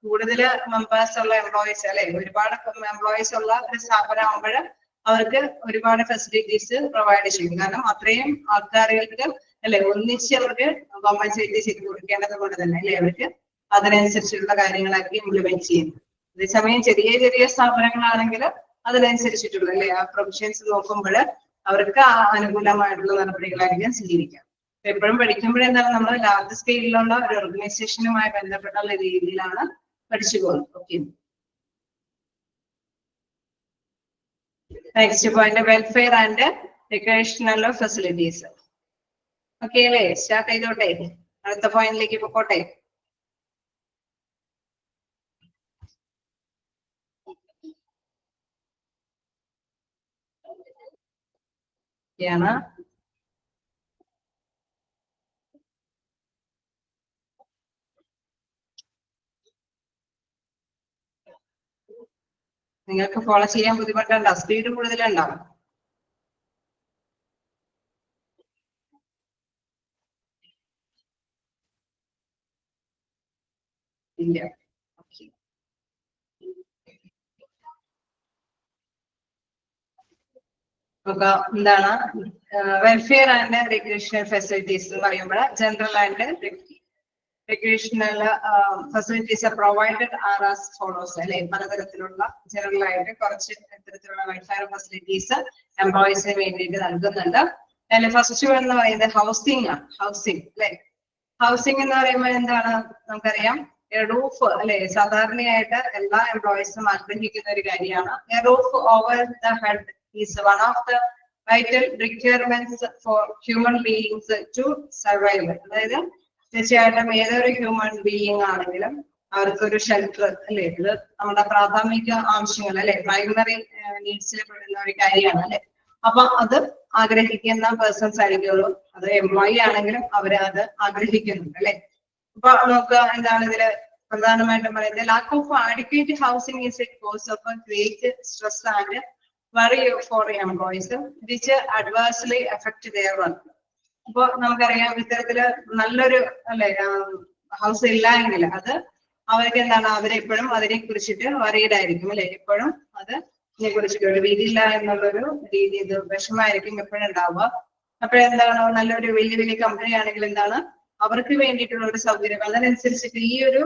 കൂടുതൽ മെമ്പേഴ്സ് ഉള്ള എംപ്ലോയീസ് അല്ലെ, ഒരുപാട് എംപ്ലോയീസ് ഉള്ള ഒരു സ്ഥാപനം ആകുമ്പോൾ അവർക്ക് ഒരുപാട് ഫെസിലിറ്റീസ് പ്രൊവൈഡ് ചെയ്യും. കാരണം അത്രയും ആൾക്കാരുകൾക്ക് അല്ലെ ഒന്നിച്ച് അവർക്ക് കോമ്പൻസേറ്റ് ചെയ്ത് കൊടുക്കേണ്ടത് കൊണ്ട് തന്നെ അല്ലെ അവർക്ക് അതിനനുസരിച്ചുള്ള കാര്യങ്ങളൊക്കെ ഇംപ്ലിമെന്റ് ചെയ്യും. അതേസമയം ചെറിയ ചെറിയ സ്ഥാപനങ്ങളാണെങ്കിൽ അതിനനുസരിച്ചിട്ടുള്ള അല്ലെ ആ പ്രൊവിഷൻസ് നോക്കുമ്പോൾ അവർക്ക് അനുകൂലമായിട്ടുള്ള നടപടികളായിരിക്കും സ്വീകരിക്കാം. എപ്പോഴും പഠിക്കുമ്പോഴെന്താണ് നമ്മൾ ലാർജ് സ്കെയിലുള്ള ഒരു ഓർഗനൈസേഷനുമായി ബന്ധപ്പെട്ടുള്ള രീതിയിലാണ് പഠിച്ചു പോകുന്നത്. Okay, next point welfare and recreational facilities. Okay അല്ലേ, സ്റ്റാർട്ട് ചെയ്തോട്ടെ, അടുത്ത പോയിന്റിലേക്ക് പോട്ടെ. ാണ് നിങ്ങൾക്ക് ഫോളോ ചെയ്യാൻ ബുദ്ധിമുട്ടുണ്ടോ? സ്പീഡ് കൂടുതലുണ്ടാവും. ഇല്ല, ഓക്കെ. എന്താണ് വെൽഫെയർ ആൻഡ് റിക്രിയേഷണൽ ഫെസിലിറ്റീസ് എന്ന് പറയുമ്പോൾ general and recreational facilities provided are as follows അല്ലെ. പലതരത്തിലുള്ള ജനറൽ ആയിട്ട് കുറച്ച് തരത്തിലുള്ള വെൽഫെയർ ഫെസിലിറ്റീസ് എംപ്ലോയീസിന് വേണ്ടിയിട്ട് നൽകുന്നുണ്ട്. അതിൽ ഫസ്റ്റ് എന്ന് പറയുന്നത് ഹൗസിംഗ് ആണ്. ഹൗസിംഗ് അല്ലെ, ഹൗസിംഗ് എന്ന് പറയുമ്പോൾ എന്താണ് നമുക്കറിയാം, റൂഫ് അല്ലെ, സാധാരണയായിട്ട് എല്ലാ എംപ്ലോയീസും ആഗ്രഹിക്കുന്ന ഒരു കാര്യമാണ്. Roof over the head is one of the vital requirements for human beings to survive. അതായത് തീർച്ചയായിട്ടും ഏതൊരു ഹ്യൂമൻ ബീയിങ് ആണെങ്കിലും അവർക്കൊരു ഷെൽട്ടർ അല്ലെ, ഇത് നമ്മുടെ പ്രാഥമിക ആവശ്യങ്ങൾ അല്ലെ, പ്രൈമറി നീഡ്സിൽ പെടുന്ന ഒരു കാര്യമാണ് അല്ലെ. അപ്പൊ അത് ആഗ്രഹിക്കുന്ന പേഴ്സൺസ് ആയിരിക്കുള്ളൂ. അത് എംപ്ലോയി ആണെങ്കിലും അവര് അത് ആഗ്രഹിക്കുന്നുണ്ട് അല്ലെ. അപ്പൊ നമുക്ക് എന്താണ് ഇതില് പ്രധാനമായിട്ടും പറയുന്നത്, lack of adequate housing is a cause of a great stress and worry for employees which adversely affect their work. അപ്പൊ നമുക്കറിയാം ഇത്തരത്തില് നല്ലൊരു അല്ലെ ഹൗസ് ഇല്ല എങ്കിൽ അത് അവർക്ക് എന്താണ്, അവരെപ്പോഴും അതിനെ കുറിച്ചിട്ട് വറീഡ് ആയിരിക്കും അല്ലെ. എപ്പോഴും അതിനെ കുറിച്ചിട്ട് ഒരു വീടില്ല എന്നുള്ളൊരു രീതി, ഇത് വിഷമായിരിക്കും എപ്പോഴും ഉണ്ടാവുക. അപ്പോഴെന്താണ്, നല്ലൊരു വലിയ വലിയ കമ്പനി ആണെങ്കിൽ എന്താണ് അവർക്ക് വേണ്ടിയിട്ടുള്ള ഒരു സൗകര്യം, അതിനനുസരിച്ചിട്ട് ഈ ഒരു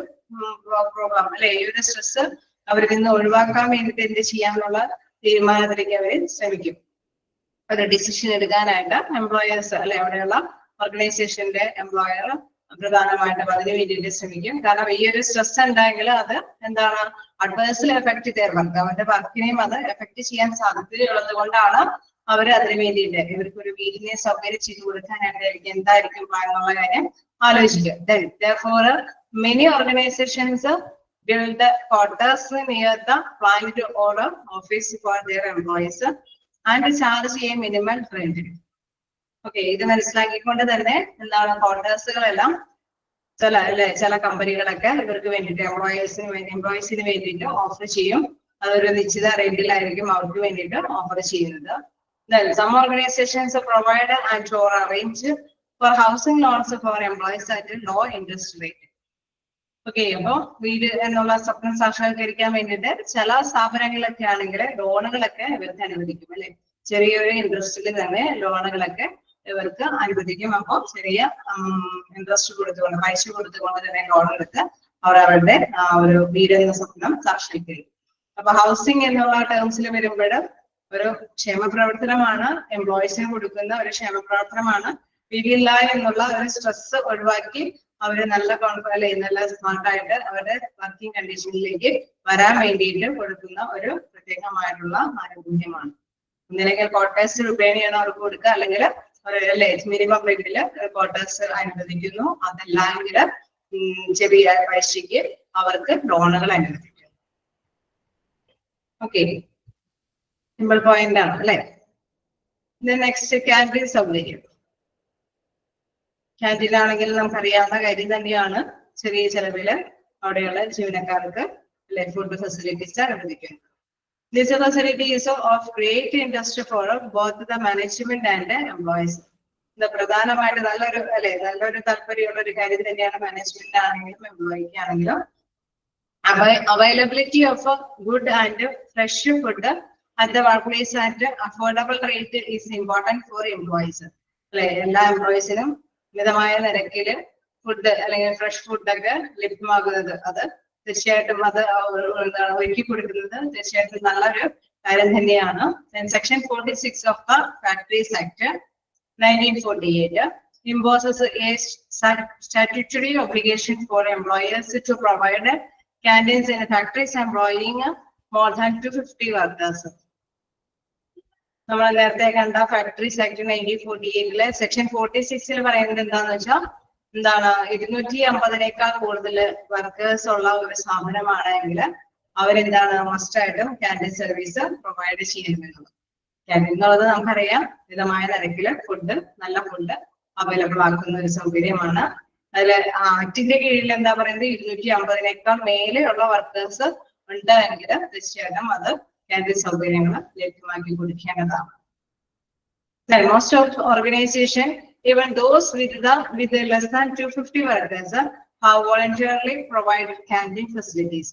പ്രോഗ്രാം അല്ലെ, ഈ ഒരു സ്ട്രെസ് അവരിൽ നിന്ന് ഒഴിവാക്കാൻ വേണ്ടിയിട്ട് എന്ത് ചെയ്യാനുള്ള തീരുമാനത്തിലേക്ക് അവർ ശ്രമിക്കും. ഒരു ഡിസിഷൻ എടുക്കാനായിട്ട് എംപ്ലോയേഴ്സ് അല്ലെ, അവിടെയുള്ള ഓർഗനൈസേഷന്റെ എംപ്ലോയർ പ്രധാനമായിട്ടും അതിന് വേണ്ടിയിട്ട് ശ്രമിക്കും. കാരണം ഈ ഒരു സ്ട്രെസ് ഉണ്ടെങ്കിൽ അത് എന്താണ് അഡ്വേഴ്സ്ലി എഫക്ട് ചെയ്ത വർക്ക്, അവരുടെ വർക്കിനെയും അത് എഫക്ട് ചെയ്യാൻ സാധ്യതയുള്ളത് കൊണ്ടാണ് അവർ അതിന് വേണ്ടിയിട്ട് ഇവർക്ക് ഒരു വീടിനെ സൗകര്യം ചെയ്തു കൊടുക്കാനായിട്ട് എന്തായിരിക്കും എന്നുള്ള കാര്യം ആലോചിക്കുക. Therefore, many organizations build quarters near the plant or office for their employees and charge a minimal rent. Okay, ഇത് മനസ്സിലാക്കിക്കൊണ്ട് തന്നെ എന്താണ് ക്വാർട്ടേഴ്സുകളെല്ലാം ചില കമ്പനികളൊക്കെ ഇവർക്ക് വേണ്ടിയിട്ട് എംപ്ലോയീസിന് വേണ്ടിയിട്ട് ഓഫർ ചെയ്യും. അതൊരു നിശ്ചിത റേറ്റിലായിരിക്കും അവർക്ക് വേണ്ടിയിട്ട് ഓഫർ ചെയ്യുന്നത്. Then some organizations provide and or arrange for housing loans for employees at a low interest rate. Okay, അപ്പൊ വീട് എന്നുള്ള സ്വപ്നം സാക്ഷാത്കരിക്കാൻ വേണ്ടിയിട്ട് ചില സ്ഥാപനങ്ങളൊക്കെ ആണെങ്കിൽ ലോണുകളൊക്കെ ഇവർക്ക് അനുവദിക്കും അല്ലെ. ചെറിയൊരു ഇൻട്രസ്റ്റിൽ തന്നെ ലോണുകളൊക്കെ ഇവർക്ക് അനുവദിക്കും. അപ്പൊ ചെറിയ ഇൻട്രസ്റ്റ് കൊടുത്തുകൊണ്ട്, പൈസ കൊടുത്തുകൊണ്ട് തന്നെ ലോൺ എടുത്ത് അവർ അവരുടെ ഒരു വീട് എന്ന സ്വപ്നം സാക്ഷാത്കരിക്കും. അപ്പൊ ഹൗസിംഗ് എന്നുള്ള ടേംസിൽ വരുമ്പോൾ ഒരു ക്ഷേമ പ്രവർത്തനമാണ്, എംപ്ലോയീസിന് കൊടുക്കുന്ന ഒരു ക്ഷേമ പ്രവർത്തനമാണ്. വീടില്ല എന്നുള്ള ഒരു സ്ട്രെസ് ഒഴിവാക്കി അവര് നല്ല നല്ല സ്മാർട്ടായിട്ട് അവരുടെ വർക്കിംഗ് കണ്ടീഷനിലേക്ക് വരാൻ വേണ്ടിയിട്ട് കൊടുക്കുന്ന ഒരു പ്രത്യേകമായിട്ടുള്ള ആനുകൂല്യമാണ്. ഒന്നില്ലെങ്കിൽ ക്വാർട്ടേഴ്സ് രൂപേണയാണ് അവർക്ക് കൊടുക്കുക, അല്ലെങ്കിൽ അല്ലെ മിനിമം റേറ്റില് ക്വാർട്ടേഴ്സ് അനുവദിക്കുന്നു. അതല്ലെങ്കിൽ ചെറിയ പൈസയ്ക്ക് അവർക്ക് ലോണുകൾ അനുവദിക്കും. ഓക്കെ, സിമ്പിൾ പോയിന്റ് ആണ് അല്ലെ. നെക്സ്റ്റ് ക്യാൻറ്റീൻ സൗകര്യം. ക്യാൻറ്റീൻ ആണെങ്കിൽ നമുക്കറിയാവുന്ന കാര്യം തന്നെയാണ്, ചെറിയ ചെലവില് അവിടെയുള്ള ജീവനക്കാർക്ക് അല്ലെ ഫുഡ് ഫെസിലിറ്റീസ് അനുവദിക്കുന്നു. These facilities of great interest for both the management and the employees. പ്രധാനമായിട്ട് നല്ലൊരു താല്പര്യമുള്ള ഒരു കാര്യം തന്നെയാണ് മാനേജ്മെന്റ് ആണെങ്കിലും എംപ്ലോയിക്ക് ആണെങ്കിലും. Availability of a good and fresh food at the workplace at affordable rate is important for employees. എല്ലാ എംപ്ലോയീസിനും മിതമായ നിരക്കില് ഫുഡ് അല്ലെങ്കിൽ ഫ്രഷ് ഫുഡൊക്കെ ലഭ്യമാകുന്നത് അത് തീർച്ചയായിട്ടും അത് ഒരുക്കി കൊടുക്കുന്നത് തീർച്ചയായിട്ടും നല്ലൊരു കാര്യം തന്നെയാണ്. Section 46 of the Factories Act 1948 imposes a statutory obligation for employers to provide canteens in factories employing more than 250 workers. നമ്മൾ നേരത്തെ കണ്ട ഫാക്ടറീസ് ആക്ട് 1948 സെക്ഷൻ 46 പറയുന്നത് എന്താന്ന് വെച്ചാൽ 250 കൂടുതൽ വർക്കേഴ്സ് ഉള്ള ഒരു സ്ഥാപനമാണെങ്കിൽ അവരെന്താണ് മസ്റ്റ് ആയിട്ടും ക്യാൻറ്റീൻ സർവീസ് പ്രൊവൈഡ് ചെയ്യണമെന്നുള്ളത്. ക്യാൻറ്റീൻ എന്നുള്ളത് നമുക്കറിയാം മിതമായ നിരക്കില് ഫുഡ് നല്ല ഫുഡ് അവൈലബിൾ ആക്കുന്ന ഒരു സൗകര്യമാണ്. അതില് ആക്ടിന്റെ കീഴിൽ എന്താ പറയുന്നത് 250 മേലെ ഉള്ള വർക്കേഴ്സ് ഉണ്ട് എങ്കിൽ തീർച്ചയായിട്ടും അത് ക്യാൻറ്റീൻ സൗകര്യങ്ങൾ ലഭ്യമാക്കി കൊടുക്കേണ്ടതാണ്. Most of organization, even those with less than 250 workers, have voluntarily provided canteen facilities.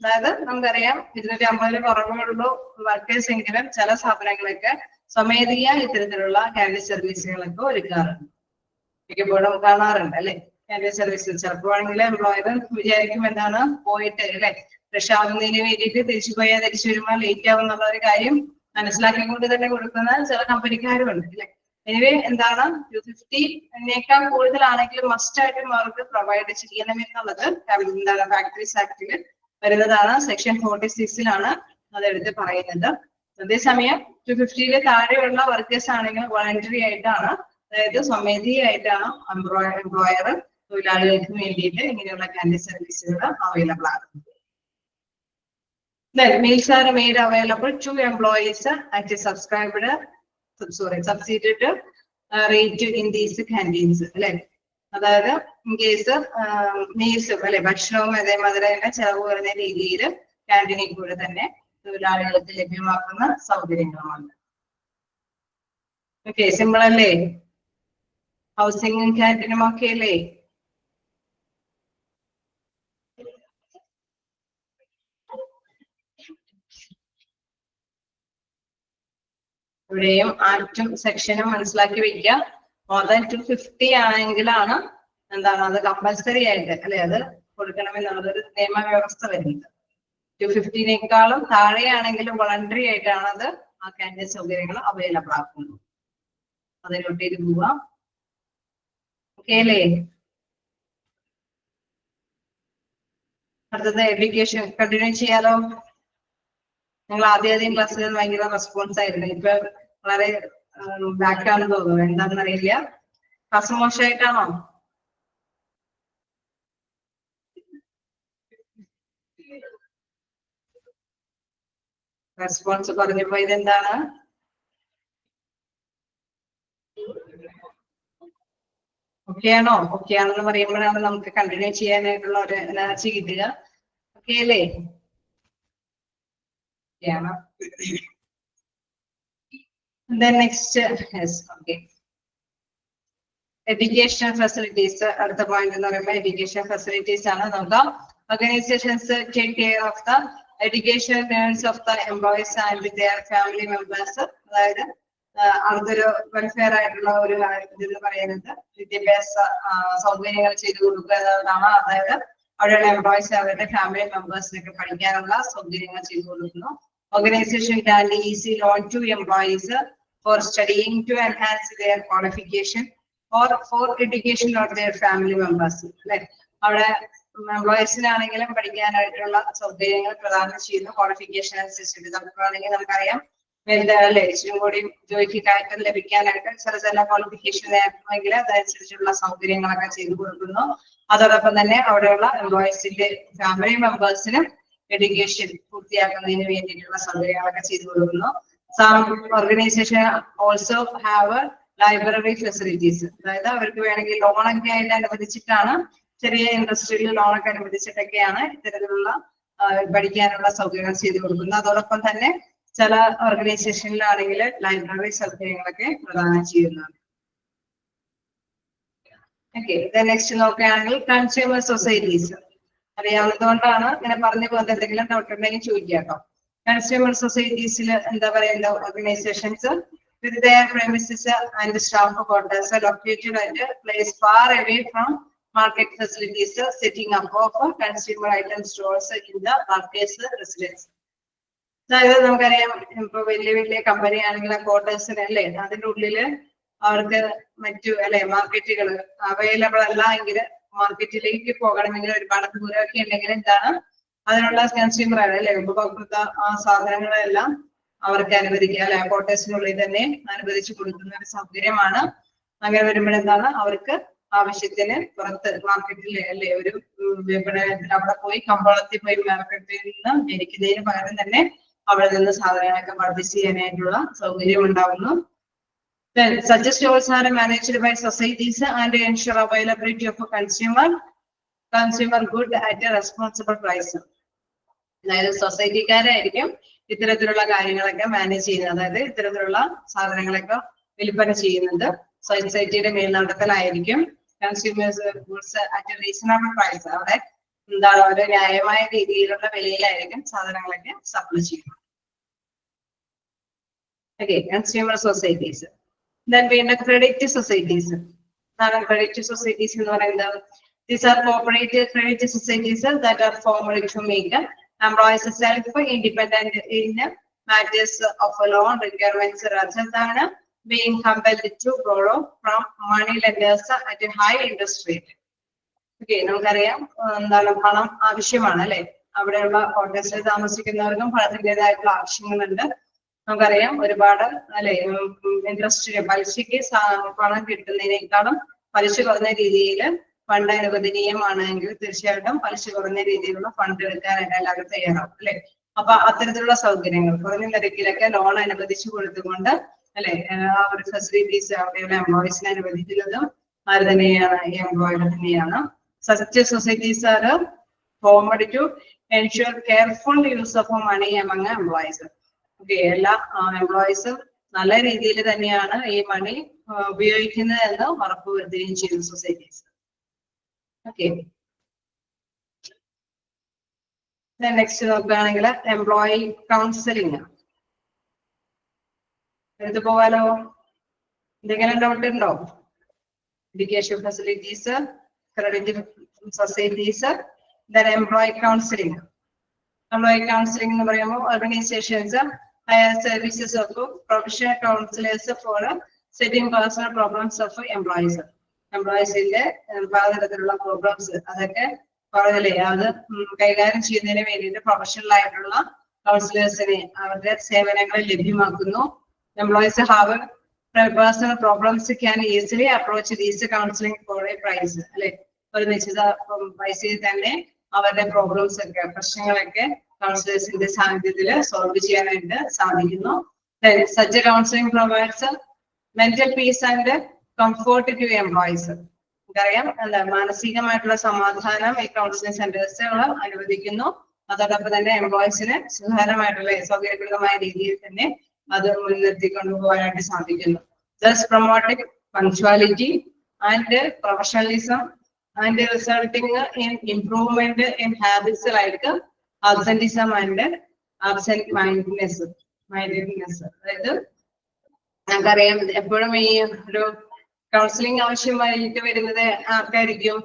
അതായത് നമുക്കറിയാം 250 കുറവുള്ള വർക്കേഴ്സ് എങ്കിലും ചില സ്ഥാപനങ്ങളൊക്കെ സ്വമേധയാ ഇത്തരത്തിലുള്ള ക്യാൻറ്റീൻ സർവീസുകളൊക്കെ ഒരുക്കാറുണ്ട്. മിക്കപ്പോഴും കാണാറുണ്ട് അല്ലെ ക്യാൻറ്റീൻ സർവീസ്. ചിലപ്പോൾ ആണെങ്കിൽ എംപ്ലോയർ വിചാരിക്കും എന്താണ് പോയിട്ട് അല്ലെ ഫ്രഷ് ആവുന്നതിന് വേണ്ടിയിട്ട് തിരിച്ചു പോയാൽ തിരിച്ചു വരുമ്പോൾ ലേറ്റ് ആവും എന്നുള്ള ഒരു കാര്യം മനസ്സിലാക്കിക്കൊണ്ട് തന്നെ കൊടുക്കുന്ന ചില കമ്പനിക്കാരും ഉണ്ട് അല്ലെ. എനിവേ എന്താണ് 250 കൂടുതലാണെങ്കിലും മസ്റ്റ് ആയിട്ടും അവർക്ക് പ്രൊവൈഡ് ചെയ്യണമെന്നുള്ളത് ഫാക്ടറീസ് ആക്ടിൽ വരുന്നതാണ്. സെക്ഷൻ 46 അതെടുത്ത് പറയുന്നത്. അതേസമയം 250 താഴെയുള്ള വർക്കേഴ്സ് ആണെങ്കിൽ വോളണ്ടറി ആയിട്ടാണ്, അതായത് സ്വമേധയായിട്ടാണ് എംപ്ലോയർ തൊഴിലാളികൾക്ക് വേണ്ടിയിട്ട് ഇങ്ങനെയുള്ള ക്യാൻറ്റീൻ സർവീസുകൾ അവൈലബിൾ ആകുന്നത്. Then meals are made available to employees at a subsidized rate in these canteens. അല്ലെ, അതായത് ഇൻ കേസ് മീൽസും അല്ലെ ഭക്ഷണവും അതേമാതിരി തന്നെ ചെലവ് കുറഞ്ഞ രീതിയിൽ ക്യാൻറ്റീനിൽ കൂടെ തന്നെ തൊഴിലാളികൾക്ക് ലഭ്യമാക്കുന്ന സൗകര്യങ്ങളുമാണ്. ഓക്കെ, സിമ്പിൾ അല്ലേ? ഹൗസിംഗും ക്യാൻറ്റീനും ഒക്കെ അല്ലേ? ഇവിടെയും ആക്ടും സെക്ഷനും മനസ്സിലാക്കി വെക്കുക. മോർ ദാൻ 250 ആണെങ്കിലാണ് എന്താണ് അത് കമ്പൽസറി ആയിട്ട് അല്ലെ അത് കൊടുക്കണമെന്നുള്ളത് ഒരു നിയമവ്യവസ്ഥ വരുന്നത്. 250 താഴെയാണെങ്കിലും വോളണ്ടറി ആയിട്ടാണ് അത് ആ ക്യാൻറ്റീൻ സൗകര്യങ്ങൾ അവൈലബിൾ ആക്കുന്നത്. അതിലോട്ടേക്ക് പോവാം. ഓക്കെ അല്ലേ? അടുത്തത് എഡ്യൂക്കേഷൻ കണ്ടിന്യൂ ചെയ്യാലോ. നിങ്ങൾ ആദ്യം ക്ലാസ്സിൽ ഭയങ്കര റെസ്പോൺസ് ആയിരുന്നു, ഇപ്പൊ വളരെ ബാക്ക് ആണെന്ന് തോന്നുന്നു. എന്താണെന്ന് അറിയില്ല. ക്ലാസ് മോശമായിട്ടാണോ? റെസ്പോൺസ് കുറഞ്ഞു പോയത് എന്താണ്? ഓക്കെ ആണോ? ഓക്കെ ആണെന്ന് പറയുമ്പോഴാണ് നമുക്ക് കണ്ടിന്യൂ ചെയ്യാനായിട്ടുള്ള ഒരു എനർജി കിട്ടുക. ഓക്കെ അല്ലേ? Then next, yes, okay. Education facilities. അടുത്ത പോയിന്റ് എന്ന് പറയുമ്പോൾ എഡ്യൂക്കേഷൻ ഫെസിലിറ്റീസ് ആണ്. നോക്കാം. Organizations take care of the education needs of the employees and their family members. അതായത് അടുത്തൊരു വെൽഫെയർ ആയിട്ടുള്ള ഒരു ഇതെന്ന് പറയുന്നത് വിദ്യാഭ്യാസ സൗകര്യങ്ങൾ ചെയ്തു കൊടുക്കുക എന്നതാണ്. അതായത് അവിടെയുള്ള എംപ്ലോയീസ് അവരുടെ ഫാമിലി മെമ്പേഴ്സിനൊക്കെ പഠിക്കാനുള്ള സൗകര്യങ്ങൾ ചെയ്തു കൊടുക്കുന്നു. Organization can easy loan to employees for studying to enhance their qualification or for education of their family members. അല്ലെ, അവിടെ എംപ്ലോയീസിനാണെങ്കിലും പഠിക്കാനായിട്ടുള്ള സൗകര്യങ്ങൾ പ്രദാനം ചെയ്യുന്നു. ക്വാളിഫിക്കേഷൻ അനുസരിച്ചിട്ട് നമുക്കാണെങ്കിൽ നമുക്കറിയാം അല്ലെ ഇച്ചിരി കൂടി ജോലിക്ക് കയറ്റം ലഭിക്കാനായിട്ട് ചില ക്വാളിഫിക്കേഷൻ നേരണമെങ്കിൽ അതനുസരിച്ചുള്ള സൗകര്യങ്ങളൊക്കെ ചെയ്തു കൊടുക്കുന്നു. അതോടൊപ്പം തന്നെ അവിടെയുള്ള എംപ്ലോയീസിന്റെ ഫാമിലി മെമ്പേഴ്സിന് എഡ്യൂക്കേഷൻ പൂർത്തിയാക്കുന്നതിന് വേണ്ടിയിട്ടുള്ള സൗകര്യങ്ങളൊക്കെ ചെയ്തു കൊടുക്കുന്നു. Some organization also have library facilities. അതായത് അവർക്ക് വേണമെങ്കിൽ ലോണൊക്കെ ആയിട്ട് അനുവദിച്ചിട്ടാണ്, ചെറിയ ഇൻഡസ്ട്രിയിൽ ലോണൊക്കെ അനുവദിച്ചിട്ടൊക്കെയാണ് ഇത്തരത്തിലുള്ള പഠിക്കാനുള്ള സൗകര്യങ്ങൾ ചെയ്തു കൊടുക്കുന്നത്. അതോടൊപ്പം തന്നെ ചില ഓർഗനൈസേഷനിലാണെങ്കിൽ ലൈബ്രറി സൗകര്യങ്ങളൊക്കെ പ്രദാനം ചെയ്യുന്നതാണ്. ഓക്കെ, നെക്സ്റ്റ് നോക്കുകയാണെങ്കിൽ കൺസ്യൂമർ സൊസൈറ്റീസ്. അറിയാവുന്നതുകൊണ്ടാണ് ഇങ്ങനെ പറഞ്ഞു പോകുന്നത്. എന്തെങ്കിലും ഡൗട്ട് ഉണ്ടെങ്കിൽ ചോദിക്കാം കേട്ടോ. കൺസ്യൂമർ സൊസൈറ്റീസിൽ എന്താ പറയുക, organisations with their premises and staff quarters located at a place far away from market facilities, setting up of consumer item stores in the workers' residence. അതായത് നമുക്കറിയാം, ഇപ്പൊ വലിയ വലിയ കമ്പനി ആണെങ്കിൽ ക്വാർട്ടേഴ്സിനല്ലേ അതിന്റെ ഉള്ളില് അവർക്ക് മറ്റു അല്ലെ മാർക്കറ്റുകൾ അവൈലബിൾ അല്ല എങ്കിൽ മാർക്കറ്റിലേക്ക് പോകണമെങ്കിൽ ഒരുപാട് ദൂരമൊക്കെ ഉണ്ടെങ്കിൽ എന്താണ് അതിനുള്ള കൺസ്യൂമർ അല്ലെ ഉപഭോക്തൃ ആ സാധനങ്ങളെല്ലാം അവർക്ക് അനുവദിക്കുക അല്ലെ ക്വാർട്ടേഴ്സിനുള്ളിൽ തന്നെ അനുവദിച്ചു കൊടുക്കുന്ന ഒരു സൗകര്യമാണ്. അങ്ങനെ വരുമ്പോഴെന്താണ് അവർക്ക് ആവശ്യത്തിന് പുറത്ത് മാർക്കറ്റിൽ അല്ലെ ഒരു വിപണനത്തിൽ അവിടെ പോയി കമ്പോളത്തിൽ പോയി മാർക്കറ്റിൽ നിന്ന് മേടിക്കുന്നതിന് പകരം തന്നെ അവിടെ നിന്ന് സാധനങ്ങളൊക്കെ പർച്ചേസ് ചെയ്യാനായിട്ടുള്ള സൗകര്യം ഉണ്ടാവുന്നു. Then such stores are managed by societies and ensure availability of a consumer good at a responsible price. അതായത് സൊസൈറ്റിക്കാരായിരിക്കും ഇത്തരത്തിലുള്ള കാര്യങ്ങളൊക്കെ മാനേജ് ചെയ്യുന്നത്. അതായത് ഇത്തരത്തിലുള്ള സാധനങ്ങളൊക്കെ വിൽപ്പന ചെയ്യുന്നത് സൊസൈറ്റിയുടെ മേൽനോട്ടത്തിലായിരിക്കും. Consumers goods at reasonable price, അവിടെ എന്താണ് ഒരു ന്യായമായ രീതിയിലുള്ള വിലയിലായിരിക്കും സാധനങ്ങളൊക്കെ സപ്ലൈ ചെയ്യുന്നത്. Okay, consumer societies. Then വീണ്ടും ക്രെഡിറ്റ് സൊസൈറ്റീസ്. എന്താണ് ക്രെഡിറ്റ് സൊസൈറ്റീസ് എന്ന് പറയുന്നത്? These are cooperative credit societies that are formed to make employees self-independent in matters of loan requirements rather than being compelled to borrow from money lenders at a high interest rate. Okay, നമുക്കറിയാം എന്താണ് പണം ആവശ്യമാണ് അല്ലെ. അവിടെയുള്ള ക്വാർട്ടേഴ്സിൽ താമസിക്കുന്നവർക്കും പണത്തിൻ്റെതായിട്ടുള്ള ആവശ്യങ്ങളുണ്ട്. നമുക്കറിയാം ഒരുപാട് അല്ലെ interest പലിശയ്ക്ക് പണം കിട്ടുന്നതിനേക്കാളും പലിശ കുറഞ്ഞ രീതിയിൽ ഫണ്ട് അനുവദനീയമാണെങ്കിൽ തീർച്ചയായിട്ടും പലിശ കുറഞ്ഞ രീതിയിലുള്ള ഫണ്ട് എടുക്കാനായിട്ട് എല്ലാവരും തയ്യാറാവും അല്ലെ. അപ്പൊ അത്തരത്തിലുള്ള സൗകര്യങ്ങൾ കുറഞ്ഞ നിരക്കിലൊക്കെ ലോൺ അനുവദിച്ചു കൊടുത്തുകൊണ്ട് അല്ലെ ആ ഒരു ഫെസിലിറ്റീസ് അവിടെയുള്ള എംപ്ലോയീസിനെ അനുവദിക്കുന്നതും ആര് തന്നെയാണ്? ഈ എംപ്ലോയർ തന്നെയാണ്. Such societies are formed to ensure careful use of money among employees. Okay, എല്ലാ എംപ്ലോയീസും നല്ല രീതിയിൽ തന്നെയാണ് ഈ മണി ഉപയോഗിക്കുന്നത് എന്ന് ഉറപ്പുവരുത്തുകയും ചെയ്യുന്ന സൊസൈറ്റീസ്. ഓക്കെ, നെക്സ്റ്റ് നോക്കുകയാണെങ്കിൽ എംപ്ലോയി കൗൺസിലിംഗ്. എടുത്തു പോകാലോ? എന്തെങ്കിലും ഡൗട്ട് ഉണ്ടോ? Education facilities, credit societies, then employee counselling. Employee counselling എന്ന് പറയുമ്പോൾ organisations services of professional counselors for setting personal problems of employees. എംപ്ലോയീസിന്റെ പലതരത്തിലുള്ള പ്രോബ്ലംസ് അതൊക്കെ പറഞ്ഞല്ലേ അത് കൈകാര്യം ചെയ്യുന്നതിന് വേണ്ടിയിട്ട് പ്രൊഫഷണൽ ആയിട്ടുള്ള കൗൺസിലേഴ്സിനെ അവരുടെ സേവനങ്ങൾ ലഭ്യമാക്കുന്നു. Employees have personal problems can easily approach these counselling for a price അല്ലെ. ഒരു നിശ്ചിത പൈസയിൽ തന്നെ അവരുടെ പ്രോബ്ലംസ് ഒക്കെ പ്രശ്നങ്ങളൊക്കെ കൗൺസിലേഴ്സിന്റെ സാന്നിധ്യത്തിൽ സോൾവ് ചെയ്യാനായിട്ട് സാധിക്കുന്നു. Such counselling provides mental peace and comfort to employees. നമുക്കറിയാം എന്താ മാനസികമായിട്ടുള്ള സമാധാനം ഈ കൗൺസിലിംഗ് സെന്റേഴ്സുകൾ അനുവദിക്കുന്നു. അതോടൊപ്പം തന്നെ എംപ്ലോയീസിന് സുഖകരമായിട്ടുള്ള സൗകര്യപ്രദമായ രീതിയിൽ തന്നെ അത് മുൻനിർത്തി കൊണ്ടുപോകാനായിട്ട് സാധിക്കുന്നു. Thus promoting punctuality and professionalism and resulting in improvement in habits like absenteeism and absent mindedness. അതായത് നമുക്കറിയാം എപ്പോഴും ഈ ഒരു കൗൺസിലിംഗ് ആവശ്യമായിട്ട് വരുന്നത് ആർക്കായിരിക്കും?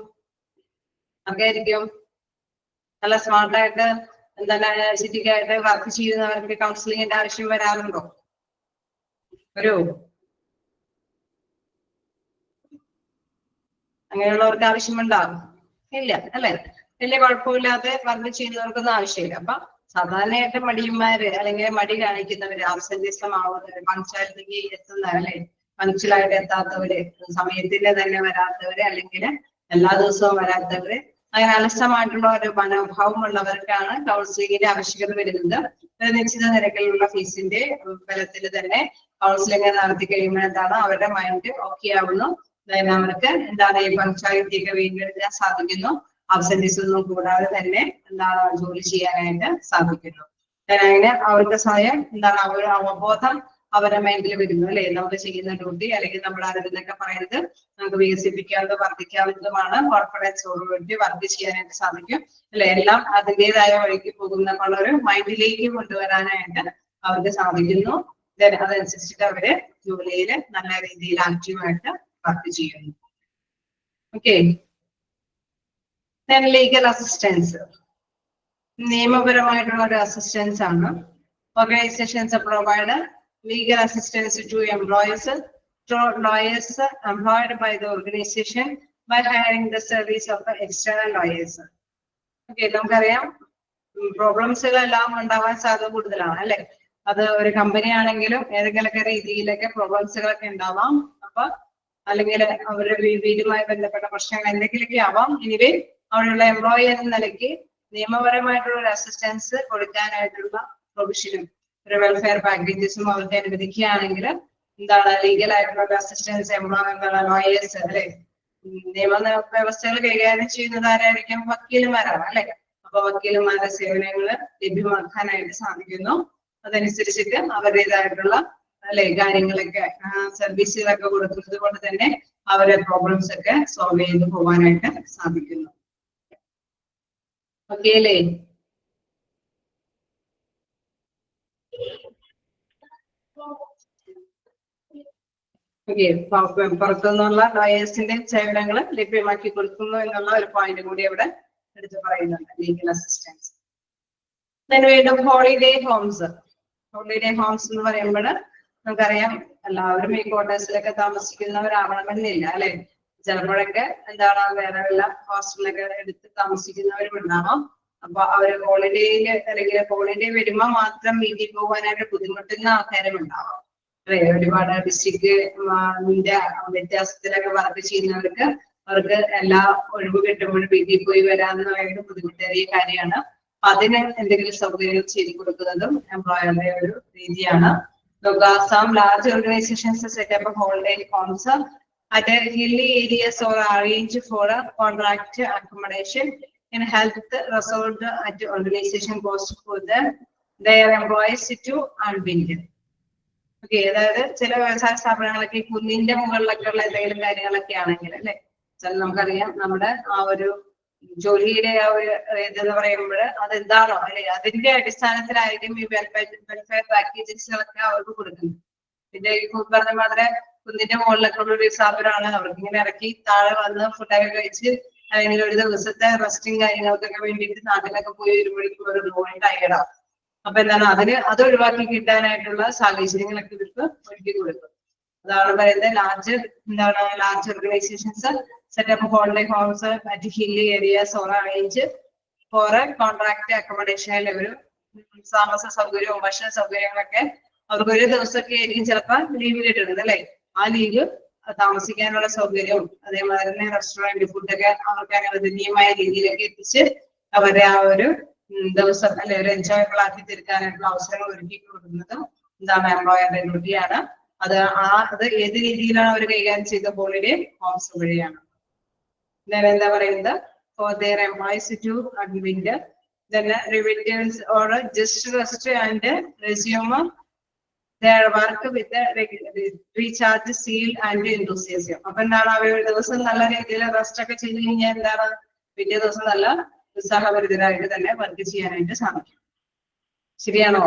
നല്ല സ്മാർട്ടായിട്ട് എന്താണ് എനർജറ്റിക്കായിട്ട് വർക്ക് ചെയ്യുന്നവർക്ക് കൗൺസിലിംഗിന്റെ ആവശ്യം വരാറുണ്ടോ? അങ്ങനെയുള്ളവർക്ക് ആവശ്യമുണ്ടാകും? ഇല്ല അല്ലെ. വലിയ കുഴപ്പമില്ലാതെ വർക്ക് ചെയ്യുന്നവർക്കൊന്നും ആവശ്യമില്ല. അപ്പൊ സാധാരണയായിട്ട് മടിയന്മാര് അല്ലെങ്കിൽ മടി കാണിക്കുന്നവര്, ആബ്സെന്റിസം ആവുന്നവര്, പങ്ക്ച്വാലിറ്റിക്ക് എത്തുന്നവര് അല്ലെ, പങ്ക്ച്വലായിട്ട് എത്താത്തവര്, സമയത്തിന്റെ തന്നെ വരാത്തവര്, അല്ലെങ്കിൽ എല്ലാ ദിവസവും വരാത്തവര്, അങ്ങനെ അലസമായിട്ടുള്ള ഒരു മനോഭാവമുള്ളവർക്കാണ് കൗൺസിലിംഗിന്റെ ആവശ്യകത വരുന്നത്. നിശ്ചിത നിരക്കിലുള്ള ഫീസിന്റെ ബലത്തിൽ തന്നെ കൗൺസിലിംഗ് നടത്തി കഴിയുമ്പോൾ എന്താണ് അവരുടെ മൈൻഡ് ഓക്കെ ആവുന്നു. അവർക്ക് എന്താണ് ഈ പങ്ക്ച്വാലിറ്റി ഒക്കെ വീണ്ടെടുക്കാൻ സാധിക്കുന്നു. അബ്സെന്റീസ് ഒന്നും കൂടാതെ തന്നെ എന്താണ് ജോലി ചെയ്യാനായിട്ട് സാധിക്കുന്നു. അങ്ങനെ അവർക്ക് സ്വയം എന്താണ് അവബോധം അവരുടെ മൈൻഡിൽ വരുന്നു അല്ലെ. നമ്മൾ ചെയ്യുന്ന ഡ്യൂട്ടി അല്ലെങ്കിൽ നമ്മുടെ അറിവിനൊക്കെ പറയുന്നത് നമുക്ക് വികസിപ്പിക്കാവുന്നതും വർദ്ധിക്കാവുന്നതുമാണ്. കോൺഫിഡൻസോടുകൂടി വർക്ക് ചെയ്യാനായിട്ട് സാധിക്കും അല്ലെ. എല്ലാം അതിൻ്റെതായ വഴിക്ക് പോകുന്ന ഒരു മൈൻഡിലേക്ക് കൊണ്ടുവരാനായിട്ട് അവർക്ക് സാധിക്കുന്നു. അതനുസരിച്ചിട്ട് അവര് ജോലിയിൽ നല്ല രീതിയിൽ ആക്റ്റീവായിട്ട് വർക്ക് ചെയ്യുന്നു. ഓക്കെ. ലീഗൽ അസിസ്റ്റൻസ് നിയമപരമായിട്ടുള്ള ഒരു അസിസ്റ്റൻസ് ആണ്. Organisations provide legal assistance to employees through lawyers employed by the organization by hiring the service of the external lawyers. Okay, നമുക്കറിയാം പ്രോബ്ലംസുകളെല്ലാം ഉണ്ടാവാൻ സാധ്യത കൂടുതലാണ് അല്ലെ. അത് ഒരു കമ്പനി ആണെങ്കിലും ഏതെങ്കിലുമൊക്കെ രീതിയിലൊക്കെ പ്രോബ്ലംസുകളൊക്കെ ഉണ്ടാവാം. അപ്പൊ അല്ലെങ്കിൽ അവരുടെ വീടുമായി ബന്ധപ്പെട്ട പ്രശ്നങ്ങൾ എന്തെങ്കിലുമൊക്കെ ആവാം. ഇനിവേ അവിടെയുള്ള എംപ്ലോയി എന്ന നിലയ്ക്ക് നിയമപരമായിട്ടുള്ള ഒരു അസിസ്റ്റൻസ് കൊടുക്കാനായിട്ടുള്ള പ്രൊവിഷനും ഒരു വെൽഫെയർ പാക്കേജസും അവർക്ക് അനുവദിക്കുകയാണെങ്കിൽ എന്താണ് ലീഗൽ ആയിട്ടുള്ള അസിസ്റ്റൻസ് ലോയേഴ്സ് അല്ലെ. നിയമ വ്യവസ്ഥകൾ കൈകാര്യം ചെയ്യുന്നത് ആരായിരിക്കും? വക്കീലുമാരാണ് അല്ലെ. അപ്പൊ വക്കീലുമാരുടെ സേവനങ്ങൾ ലഭ്യമാക്കാനായിട്ട് സാധിക്കുന്നു. അതനുസരിച്ചിട്ട് അവരുടേതായിട്ടുള്ള അല്ലെ കാര്യങ്ങളൊക്കെ സർവീസുകളൊക്കെ കൊടുക്കുന്നത് കൊണ്ട് തന്നെ അവരുടെ പ്രോബ്ലംസ് ഒക്കെ സോൾവ് ചെയ്ത് പോകാനായിട്ട് സാധിക്കുന്നു. ഓക്കെ അല്ലേ? പുറത്തുനിന്നുള്ള ലോയേഴ്സിന്റെ സേവനങ്ങൾ ലഭ്യമാക്കി കൊടുക്കുന്നു എന്നുള്ള ഒരു പോയിന്റ് കൂടി അവിടെ എടുത്ത് പറയുന്നുണ്ട്. Legal assistance. വീണ്ടും ഹോളിഡേ ഹോംസ്. ഹോളിഡേ ഹോംസ് എന്ന് പറയുമ്പോൾ നമുക്കറിയാം എല്ലാവരും ഈ ക്വാർട്ടേഴ്സിലൊക്കെ താമസിക്കുന്നവരാവണമെന്നില്ല അല്ലെ. ചിലപ്പോഴൊക്കെ എന്താണ് വേറെ വല്ല ഹോസ്റ്റലിലൊക്കെ എടുത്ത് താമസിക്കുന്നവരും ഉണ്ടാവാം. അപ്പൊ അവര് ഹോളിഡേയില് അല്ലെങ്കിൽ ഹോളിഡേ വരുമ്പോ മാത്രം വീട്ടിൽ പോകാനായിട്ട് ബുദ്ധിമുട്ടുന്ന ആൾക്കാരും ഉണ്ടാവാം അല്ലെ. ഒരുപാട് ഡിസ്ട്രിക്ട് വ്യത്യാസത്തിലൊക്കെ വർക്ക് ചെയ്യുന്നവർക്ക് അവർക്ക് എല്ലാ ഒഴിവ് കിട്ടുമ്പോഴും വീട്ടിൽ പോയി വരാമെന്ന് പറയുന്നത് ബുദ്ധിമുട്ടേറിയ കാര്യമാണ്. അതിന് എന്തെങ്കിലും സൗകര്യങ്ങൾ ചെയ്തു കൊടുക്കുന്നതും എംപ്ലോയറുടെ ഒരു രീതിയാണ്. Some large organizations set up a holiday homes at hilly areas or arrange for a contract accommodation and help resort at organization cost for their employees to unwind. Okay, അതായത് ചില വ്യവസായ സ്ഥാപനങ്ങളൊക്കെ കുന്നിന്റെ മുകളിലൊക്കെ ഉള്ള എന്തെങ്കിലും കാര്യങ്ങളൊക്കെ ആണെങ്കിൽ അല്ലെ, നമുക്കറിയാം നമ്മുടെ ആ ഒരു ജോലിയുടെ ആ ഒരു ഇതെന്ന് പറയുമ്പോൾ അതെന്താണോ അല്ലെ അതിന്റെ അടിസ്ഥാനത്തിലായിരിക്കും ഈ വെൽഫെയർ പാക്കേജസുകളൊക്കെ അവർക്ക് കൊടുക്കുന്നത്. പിന്നെ ഈ പറഞ്ഞ മാതിരി കുന്നിന്റെ മുകളിലൊക്കെ ഉള്ള ഒരു സ്ഥാപനമാണ്. അവർക്ക് ഇങ്ങനെ ഇറക്കി താഴെ വന്ന് ഫുഡൊക്കെ കഴിച്ച് അല്ലെങ്കിൽ ഒരു ദിവസത്തെ റെസ്റ്റും കാര്യങ്ങൾക്കൊക്കെ വേണ്ടിയിട്ട് നാട്ടിലൊക്കെ പോയി വരുമ്പോഴേക്കും ഒരു ലോൺ ടയർഡാവും. അപ്പൊ എന്താണ് അത് ഒഴിവാക്കി കിട്ടാനായിട്ടുള്ള സാഹചര്യങ്ങളൊക്കെ ഇവർക്ക് ഒരുക്കി കൊടുക്കും. അതാണ് പറയുന്നത് large organizations set up holiday homes at hilly areas or arrange for a contract accommodation. ഒരു താമസ സൗകര്യവും ഭക്ഷണ സൗകര്യങ്ങളൊക്കെ അവർക്ക് ഒരു ദിവസമൊക്കെ ആയിരിക്കും ചിലപ്പോൾ ലീവ് കിട്ടുന്നത് അല്ലെ. ആ ലീവ് താമസിക്കാനുള്ള സൗകര്യവും അതേമാതിരി തന്നെ റെസ്റ്റോറന്റ് ഫുഡൊക്കെ അവർക്ക് അനുവദനീയമായ രീതിയിലൊക്കെ എത്തിച്ച് അവരെ ആ ഒരു ദിവസം അല്ലെ ഒരു എൻജോയബിൾ ആക്കി തീർക്കാനായിട്ടുള്ള അവസരങ്ങൾ ഒരുക്കി കൊടുക്കുന്നതും എന്താണ് എംപ്ലോയറുടെ ഡ്യൂട്ടിയാണ്. അത് ഏത് രീതിയിലാണ് അവർ കൈകാര്യം ചെയ്ത ഹോളിഡേ ഹോംസ് വഴിയാണ്. എന്താ പറയുന്നത് for their employees to unwind, then returns or just rest and resume their work with recharge, zeal and enthusiasm. അപ്പൊ എന്താണ് അവർ ഒരു ദിവസം നല്ല രീതിയിൽ റെസ്റ്റ് ഒക്കെ ചെയ്ത് കഴിഞ്ഞാൽ എന്താണ് പിറ്റേ ദിവസം നല്ല ഉത്സാഹഭരിതരായിട്ട് തന്നെ വർക്ക് ചെയ്യാനായിട്ട് സാധിക്കും. ശരിയാണോ?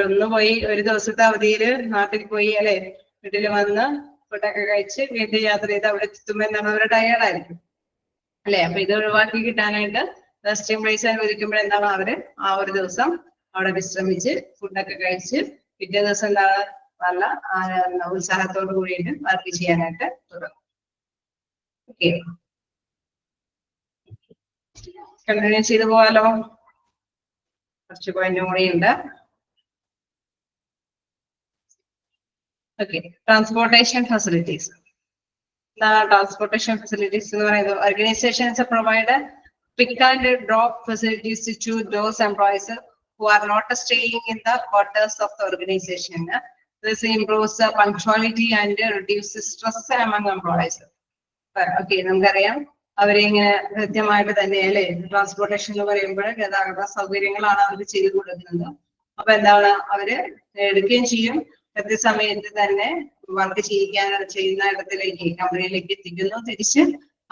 ഒന്ന് പോയി ഒരു ദിവസത്തെ അവധിയിൽ നാട്ടിൽ പോയി അല്ലെ വീട്ടിൽ വന്ന് ഫുഡൊക്കെ കഴിച്ച് വീട്ടിൽ യാത്ര ചെയ്ത് അവിടെ എത്തുമ്പോൾ എന്താണ് അവർ ടയേർഡായിരിക്കും അല്ലെ. അപ്പൊ ഇത് ഒഴിവാക്കി കിട്ടാനായിട്ട് റെസ്റ്റിംഗ് പ്ലേസ് അനുവദിക്കുമ്പോൾ എന്താണ് അവര് ആ ഒരു ദിവസം അവിടെ വിശ്രമിച്ച് ഫുഡൊക്കെ കഴിച്ച് പിറ്റേ ദിവസം എന്താണ് നല്ല ഉത്സാഹത്തോട് കൂടിയിട്ട് വർക്ക് ചെയ്യാനായിട്ട് തുടങ്ങും. ഓക്കെ, കണ്ടിന്യൂ ചെയ്തു പോകാലോ. കുറച്ച് പോയിന്റ് കൂടിയുണ്ട്. Okay, transportation facilities. Transportation facilities എന്ന് പറയുന്നത് organisations provide pick and drop facilities to those employees who are not staying in the quarters of the organization. This improves punctuality and reduces stress among employees. Okay, നമുക്കറിയാം അവരെ ഇങ്ങനെ കൃത്യമായിട്ട് തന്നെ അല്ലെ transportation എന്ന് പറയുമ്പോൾ ഗതാഗത സൗകര്യങ്ങളാണ് അവർക്ക് ചെയ്തു കൊടുക്കുന്നത്. അപ്പൊ എന്താണ് അവര് എടുക്കുകയും ചെയ്യും, കൃത്യസമയത്ത് തന്നെ വർക്ക് ചെയ്യുന്ന ഇടത്തിലേക്ക് കമ്പനിയിലേക്ക് എത്തിക്കുന്നു, തിരിച്ച്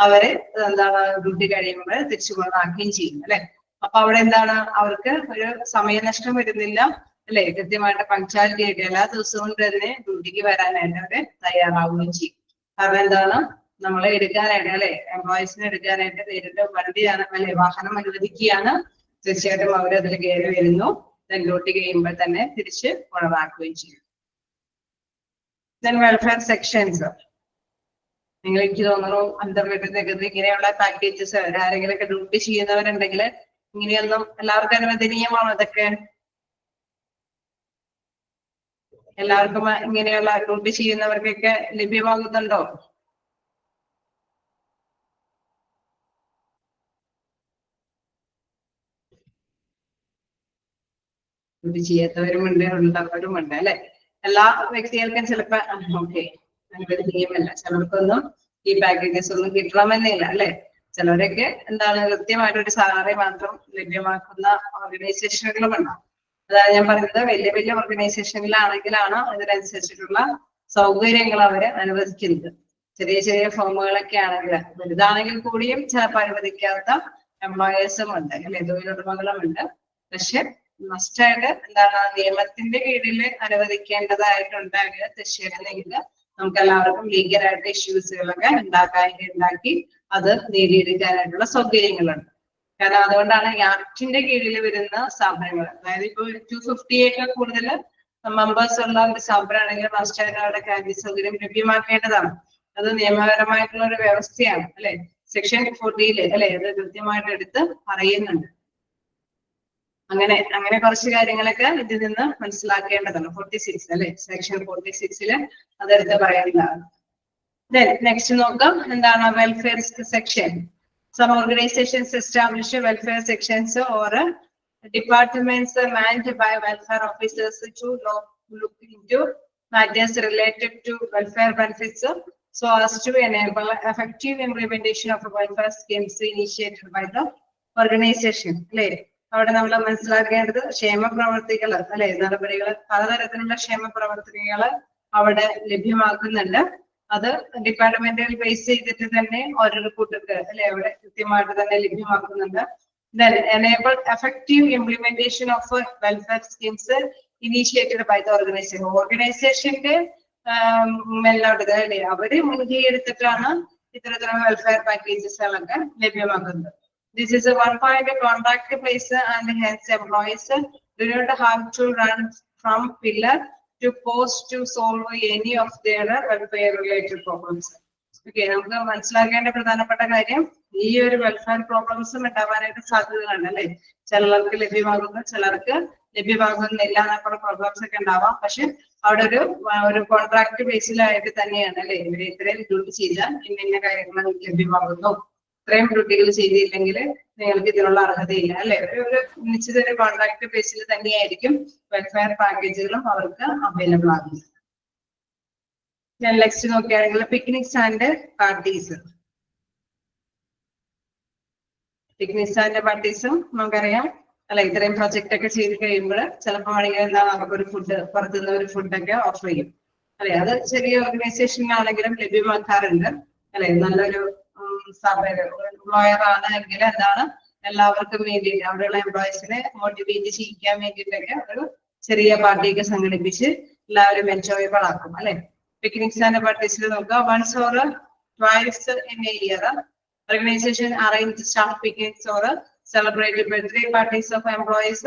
അവര് എന്താണ് ഡ്യൂട്ടി കഴിയുമ്പോൾ തിരിച്ചു കൊണ്ടാക്കുകയും ചെയ്യും അല്ലെ. അപ്പൊ അവിടെ എന്താണ് അവർക്ക് ഒരു സമയനഷ്ടം വരുന്നില്ല അല്ലെ, കൃത്യമായിട്ട് പങ്ക്ച്വാലിറ്റി ആയിട്ട് എല്ലാ ദിവസവും തന്നെ ഡ്യൂട്ടിക്ക് വരാനായിട്ട് അവര് തയ്യാറാവുകയും ചെയ്യും. കാരണം എന്താണ് നമ്മളെ എടുക്കാനായിട്ട് അല്ലെ, എംപ്ലോയീസിനെ എടുക്കാനായിട്ട് നേരിട്ട് വണ്ടിയാണ് അല്ലെ, വാഹനം അനുവദിക്കുകയാണ്, തീർച്ചയായിട്ടും അവർ അതിൽ കയറി വരുന്നു, ഡ്യൂട്ടി കഴിയുമ്പോൾ തന്നെ തിരിച്ച് ഉളവാക്കുകയും ചെയ്യും. വെൽഫെയർ സെക്ഷൻസ്, നിങ്ങൾ എനിക്ക് തോന്നുന്നു അന്തർഗതത്തിൽ ഇങ്ങനെയുള്ള പാക്കേജസ് ആരെങ്കിലൊക്കെ ഡ്യൂട്ടി ചെയ്യുന്നവരുണ്ടെങ്കിൽ ഇങ്ങനെയൊന്നും എല്ലാവർക്കും അനുവദനീയമാണോ ഇതൊക്കെ? എല്ലാവർക്കും ഇങ്ങനെയുള്ള ഡ്യൂട്ടി ചെയ്യുന്നവർക്കൊക്കെ ലഭ്യമാകുന്നുണ്ടോ? ഡ്യൂട്ടി ചെയ്യാത്തവരുമുണ്ട്, ഉള്ളവരുമുണ്ട് അല്ലെ. എല്ലാ വ്യക്തികൾക്കും ചിലപ്പോ ഓക്കെ അനുവദനീയമല്ല, ചിലർക്കൊന്നും ഈ പാക്കേജസ് ഒന്നും കിട്ടണമെന്നില്ല അല്ലെ. ചിലരൊക്കെ എന്താണ് കൃത്യമായിട്ടൊരു സാലറി മാത്രം ലഭ്യമാക്കുന്ന ഓർഗനൈസേഷനുകളും ഉണ്ടാവും. അതാണ് ഞാൻ പറയുന്നത്, വലിയ വലിയ ഓർഗനൈസേഷനിലാണെങ്കിലാണ് അതിനനുസരിച്ചിട്ടുള്ള സൗകര്യങ്ങൾ അവര് അനുവദിക്കുന്നത്. ചെറിയ ചെറിയ ഫോമുകളൊക്കെ ആണെങ്കിൽ, വലുതാണെങ്കിൽ കൂടിയും ചിലപ്പോൾ അനുവദിക്കാത്ത എംപ്ലോയേഴ്സും ഉണ്ട് അല്ലെ, തൊഴിലുടമകളും ഉണ്ട്. പക്ഷെ മസ്റ്റായിട്ട് എന്താണ് നിയമത്തിന്റെ കീഴിൽ അനുവദിക്കേണ്ടതായിട്ടുണ്ടെങ്കിൽ തീർച്ചയായിട്ടും നമുക്ക് എല്ലാവർക്കും ലീഗലായിട്ട് ഇഷ്യൂസുകളൊക്കെ ഉണ്ടാക്കി അത് നേടിയെടുക്കാനായിട്ടുള്ള സൗകര്യങ്ങളുണ്ട്. കാരണം അതുകൊണ്ടാണ് ഈ ആക്ടിന്റെ കീഴിൽ വരുന്ന സ്ഥാപനങ്ങൾ, അതായത് ഇപ്പൊ 250 കൂടുതൽ മെമ്പേഴ്സ് ഉള്ള ഒരു സ്ഥാപനമാണെങ്കിൽ മസ്റ്റായിട്ട് അവിടെ ക്യാൻറ്റീൻ സൗകര്യം ലഭ്യമാക്കേണ്ടതാണ്. അത് നിയമപരമായിട്ടുള്ള ഒരു വ്യവസ്ഥയാണ് അല്ലെ. സെക്ഷൻ 40 അല്ലെ അത് കൃത്യമായിട്ട് എടുത്ത് പറയുന്നുണ്ട്. അങ്ങനെ കുറച്ച് കാര്യങ്ങളൊക്കെ ഇതിൽ നിന്ന് മനസ്സിലാക്കേണ്ടതാണ്. 46 അല്ലെ, സെക്ഷൻ 46 അതെടുത്ത് പറയുന്നതാണ്. നെക്സ്റ്റ് നോക്കാം, എന്താണ് welfare section. Some organizations establish welfare sections or departments manned by welfare officers to look into matters related to welfare benefits so as to enable effective implementation of welfare schemes initiated by the organization. അവിടെ നമ്മൾ മനസ്സിലാക്കേണ്ടത് ക്ഷേമ പ്രവർത്തികൾ അല്ലെ, നടപടികൾ, പലതരത്തിലുള്ള ക്ഷേമ പ്രവർത്തനങ്ങൾ അവിടെ ലഭ്യമാക്കുന്നുണ്ട്. അത് ഡിപ്പാർട്ട്മെന്റിൽ ബേസ് ചെയ്തിട്ട് തന്നെ ഓരോ കൂട്ടർക്ക് അല്ലെ അവിടെ കൃത്യമായിട്ട് തന്നെ ലഭ്യമാക്കുന്നുണ്ട്. Then enable effective implementation of welfare schemes initiated by the organization. ഓർഗനൈസേഷന്റെ മേലോട്ട് അല്ലെ അവര് മുൻകൈ എടുത്തിട്ടാണ് ഇത്തരത്തിലുള്ള വെൽഫെയർ പാക്കേജസുകളൊക്കെ ലഭ്യമാക്കുന്നത്. This is a one-point contract place and hence employees do not have to run from pillar to post to solve any of their welfare related problems. Okay, നമുക്ക് മനസ്സിലാക്കേണ്ട പ്രധാനപ്പെട്ട കാര്യം ഈ ഒരു വെൽഫെയർ പ്രോബ്ലംസും ഉണ്ടാവാനായിട്ട് സാധ്യതകളുണ്ട് അല്ലെ. ചിലർക്ക് ലഭ്യമാകുന്നു, ചിലർക്ക് ലഭ്യമാകുന്നില്ല എന്നൊക്കെ പ്രോബ്ലംസ് ഒക്കെ ഉണ്ടാവാം. പക്ഷെ അവിടെ ഒരു കോൺട്രാക്ട് ബേസിലായിട്ട് തന്നെയാണ് അല്ലെ ഇവര് ഇത്രയും ഡ്യൂട്ടി ചെയ്താൽ ഇന്ന കാര്യങ്ങൾ ലഭ്യമാകുന്നു, ഇത്രയും ഡ്യൂട്ടികൾ ചെയ്തില്ലെങ്കിൽ നിങ്ങൾക്ക് ഇതിനുള്ള അർഹതയില്ല അല്ലെ. ഒരു നിശ്ചിത ഒരു കോൺട്രാക്ട് ബേസിൽ തന്നെയായിരിക്കും വെൽഫെയർ പാക്കേജുകളും അവർക്ക് അവൈലബിൾ ആകുന്നത്. ഞാൻ നെക്സ്റ്റ് നോക്കുകയാണെങ്കിൽ picnics and parties. Picnics and പാർട്ടീസും നമുക്കറിയാം അല്ലെ, ഇത്രയും പ്രൊജക്ട് ഒക്കെ ചെയ്ത് കഴിയുമ്പോൾ ചിലപ്പോൾ ആണെങ്കിൽ എന്താ നമുക്കൊരു ഫുഡ് പുറത്തുനിന്ന് ഒരു ഫുഡൊക്കെ ഓഫർ ചെയ്യും അല്ലെ. അത് ചെറിയ ഓർഗനൈസേഷനിലാണെങ്കിലും ലഭ്യമാക്കാറുണ്ട് അല്ലെ. നല്ലൊരു എംപ്ലോയർ ആണ് എങ്കിൽ എന്താണ് എല്ലാവർക്കും വേണ്ടിയിട്ട് അവിടെയുള്ള എംപ്ലോയീസിനെ മോട്ടിവേറ്റ് ചെയ്യിക്കാൻ വേണ്ടിയിട്ടൊക്കെ ഒരു ചെറിയ പാർട്ടിയൊക്കെ സംഘടിപ്പിച്ച് എല്ലാവരും എൻജോയബിൾ ആക്കും അല്ലെ. പിക്നിക്സ് ആൻഡ് പാർട്ടീസിൽ നോക്കുക, once or twice in a year organization arrange staff picnics or celebrate birthday parties of employees,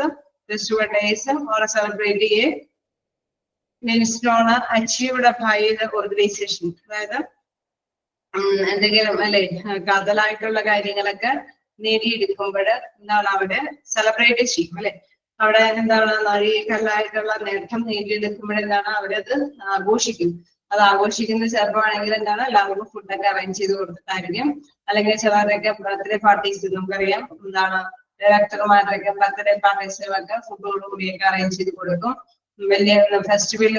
festival days or celebrate a milestone achieved by the organization. അതായത് എന്തെങ്കിലും അല്ലെ കാതലായിട്ടുള്ള കാര്യങ്ങളൊക്കെ നേടിയെടുക്കുമ്പോൾ എന്താണ് അവിടെ സെലിബ്രേറ്റ് ചെയ്യും അല്ലെ. അവിടെ എന്താണ് നാഴികക്കല്ലായിട്ടുള്ള നേട്ടം നേടിയെടുക്കുമ്പോഴെന്താണ് അവരത് ആഘോഷിക്കും. അത് ആഘോഷിക്കുന്നത് ചിലപ്പോഴാണെങ്കിൽ എന്താണ് എല്ലാവർക്കും ഫുഡൊക്കെ അറേഞ്ച് ചെയ്ത് കൊടുത്തിട്ടായിരിക്കും. അല്ലെങ്കിൽ ചിലരുടെയൊക്കെ ബർത്ത്ഡേ പാർട്ടീസ് നമുക്കറിയാം എന്താണ് ഡയറക്ടർമാരുടെയൊക്കെ ബർത്ത്ഡേ പാർട്ടീസുകളൊക്കെ ഫുഡോട് കൂടിയൊക്കെ അറേഞ്ച് ചെയ്ത് കൊടുക്കും. വലിയ ഫെസ്റ്റിവൽ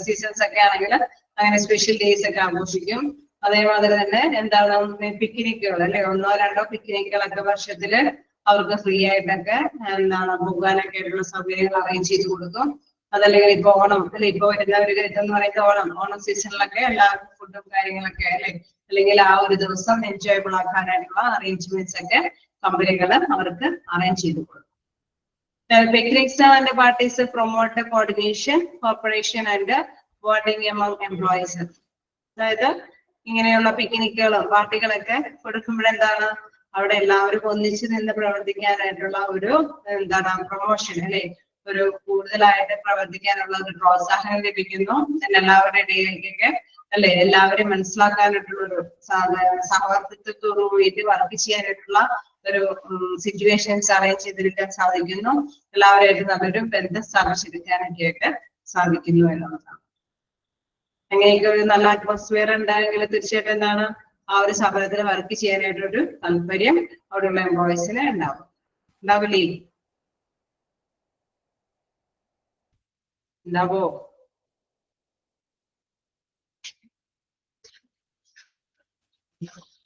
സീസൺസ് ഒക്കെ ആണെങ്കിൽ അങ്ങനെ സ്പെഷ്യൽ ഡേയ്സ് ഒക്കെ ആഘോഷിക്കും. അതേമാതിരി തന്നെ എന്താണ് പിക്നിക്കുകൾ അല്ലെ, 1 or 2 പിക്നിക്കുകളൊക്കെ വർഷത്തില് അവർക്ക് ഫ്രീ ആയിട്ടൊക്കെ എന്താണ് പോകാനൊക്കെ ആയിട്ടുള്ള സൗകര്യങ്ങൾ അറേഞ്ച് ചെയ്ത് കൊടുക്കും. അതല്ലെങ്കിൽ ഇപ്പൊ ഓണം അല്ലെ, ഇപ്പൊ വരുന്ന ഒരു ഇതെന്ന് പറയുന്നത് ഓണം സീസണിലൊക്കെ എല്ലാവർക്കും ഫുഡും കാര്യങ്ങളൊക്കെ അല്ലെ, അല്ലെങ്കിൽ ആ ഒരു ദിവസം എൻജോയബിൾ ആക്കാനായിട്ടുള്ള അറേഞ്ച്മെന്റ്സ് ഒക്കെ കമ്പനികൾ അവർക്ക് അറേഞ്ച് ചെയ്ത് കൊടുക്കും. Picnics and parties promote coordination, cooperation and bonding among employees. അതായത് ഇങ്ങനെയുള്ള പിക്നിക്കുകളും പാർട്ടികളൊക്കെ കൊടുക്കുമ്പോഴെന്താണ് അവിടെ എല്ലാവരും ഒന്നിച്ചു നിന്ന് പ്രവർത്തിക്കാനായിട്ടുള്ള ഒരു എന്താണ് പ്രൊമോഷൻ അല്ലെ, ഒരു കൂടുതലായിട്ട് പ്രവർത്തിക്കാനുള്ള ഒരു പ്രോത്സാഹനം ലഭിക്കുന്നു. എല്ലാവരുടെ ഇടയിലേക്കൊക്കെ അല്ലെ എല്ലാവരും മനസ്സിലാക്കാനായിട്ടുള്ള ഒരു സഹവർത്തിത്വത്തോടു കൂടിയിട്ട് വർക്ക് ചെയ്യാനായിട്ടുള്ള ഒരു സിറ്റുവേഷൻസ് അറേഞ്ച് ചെയ്തെടുക്കാൻ സാധിക്കുന്നു. എല്ലാവരുമായിട്ട് നല്ലൊരു ബന്ധം സ്ഥാപിച്ചെടുക്കാനൊക്കെ ആയിട്ട് സാധിക്കുന്നു എന്നുള്ളതാണ്. അങ്ങനെയൊക്കെ ഒരു നല്ല അറ്റ്മോസ്ഫിയർ ഉണ്ടായെങ്കിൽ തീർച്ചയായിട്ടും എന്താണ് ആ ഒരു സ്ഥാപനത്തിൽ വർക്ക് ചെയ്യാനായിട്ടൊരു താല്പര്യം അവിടെയുള്ള എംപ്ലോയീസിന് ഉണ്ടാവില്ലേ? ഉണ്ടാവോ?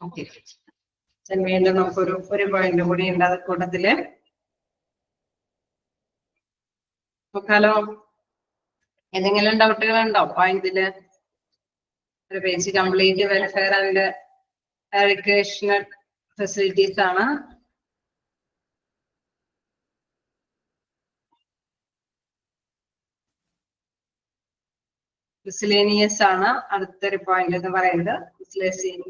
ഓക്കെ, വീണ്ടും നമുക്കൊരു പോയിന്റ് കൂടി ഉണ്ട് അത് കൂട്ടത്തില് നോക്കാലോ. എന്തെങ്കിലും ഡൗട്ടുകൾ ഉണ്ടോ പോയിന്റില്? ഒരു page complete welfare and recreational facilities ആണ്. മിസ്ലേനിയസ് ആണ് അടുത്തൊരു പോയിന്റ് എന്ന് പറയുന്നത്.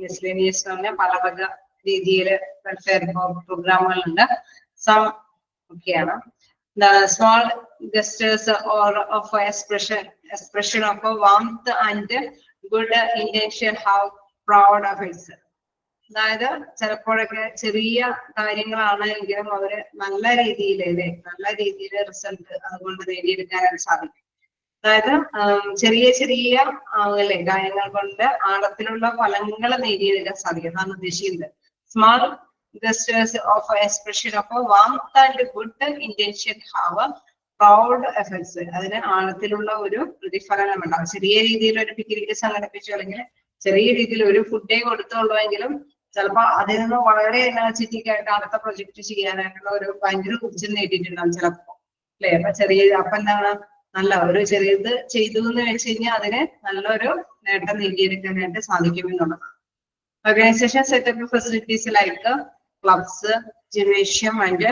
മിസ്ലേനിയസ് എന്ന് പറഞ്ഞാൽ പല പല രീതിയിൽ വെൽഫെയർ പ്രോഗ്രാമുകളുണ്ട്. സം ഒക്കെയാണ്. The small gestures or of expression of warmth and good intention have proud of it. അതായത് ചിലപ്പോഴൊക്കെ ചെറിയ കാര്യങ്ങളാണ് എങ്കിലും അവര് നല്ല രീതിയിൽ റിസൾട്ട് അതുകൊണ്ട് നേടിയെടുക്കാനായിട്ട് സാധിക്കും. അതായത് ചെറിയ ചെറിയ അല്ലെ കാര്യങ്ങൾ കൊണ്ട് ആഴത്തിലുള്ള ഫലങ്ങൾ നേടിയെടുക്കാൻ സാധിക്കും എന്നാണ് ഉദ്ദേശിക്കുന്നത്. Small gestures of expression of warmth and good intention have proud effects. അതിന് ആഴത്തിലുള്ള ഒരു പ്രതിഫലനം ഉണ്ടാവും. ചെറിയ രീതിയിൽ ഒരു പിക്നിക്ക് സംഘടിപ്പിച്ചു അല്ലെങ്കിൽ ചെറിയ രീതിയിൽ ഒരു ഫുഡേ കൊടുത്തുള്ളൂവെങ്കിലും ചിലപ്പോൾ അതിൽ നിന്ന് വളരെ എനർജറ്റിക് ആയിട്ട് അടുത്ത പ്രൊജക്ട് ചെയ്യാനായിട്ടുള്ള ഒരു ഭയങ്കര ഊർജ്ജം നേടിയിട്ടുണ്ടാവും ചിലപ്പോ അല്ലെ. അപ്പൊ എന്താണ് നല്ല ഒരു ചെറിയത് ചെയ്തു എന്ന് വെച്ച് കഴിഞ്ഞാൽ അതിന് നല്ലൊരു നേട്ടം നേടിയെടുക്കാനായിട്ട് സാധിക്കുമെന്നുള്ളതാണ്. Organization set up facilities like clubs, gymnasium and